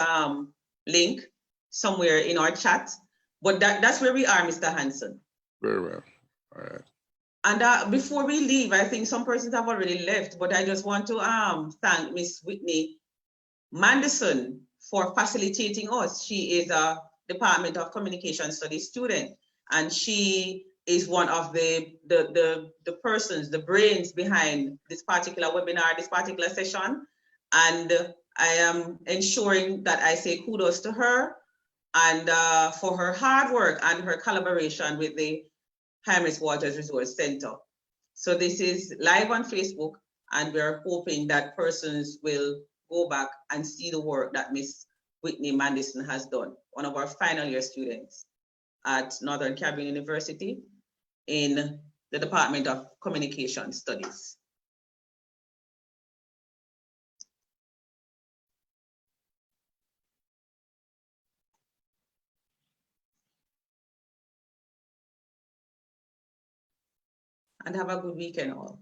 link somewhere in our chat, but that's where we are, Mr. Hanson. Very well. All right. And before we leave, I think some persons have already left, but I just want to thank Miss Whitney Manderson for facilitating us. She is a Department of Communication Studies student, and she is one of the persons, the brains behind this particular webinar, this particular session. And I am ensuring that I say kudos to her and for her hard work and her collaboration with the Hiram S. Waters Resource Center. So this is live on Facebook, and we're hoping that persons will go back and see the work that Miss Whitney Manderson has done, one of our final year students at Northern Caribbean University in the Department of Communication Studies. And have a good weekend all.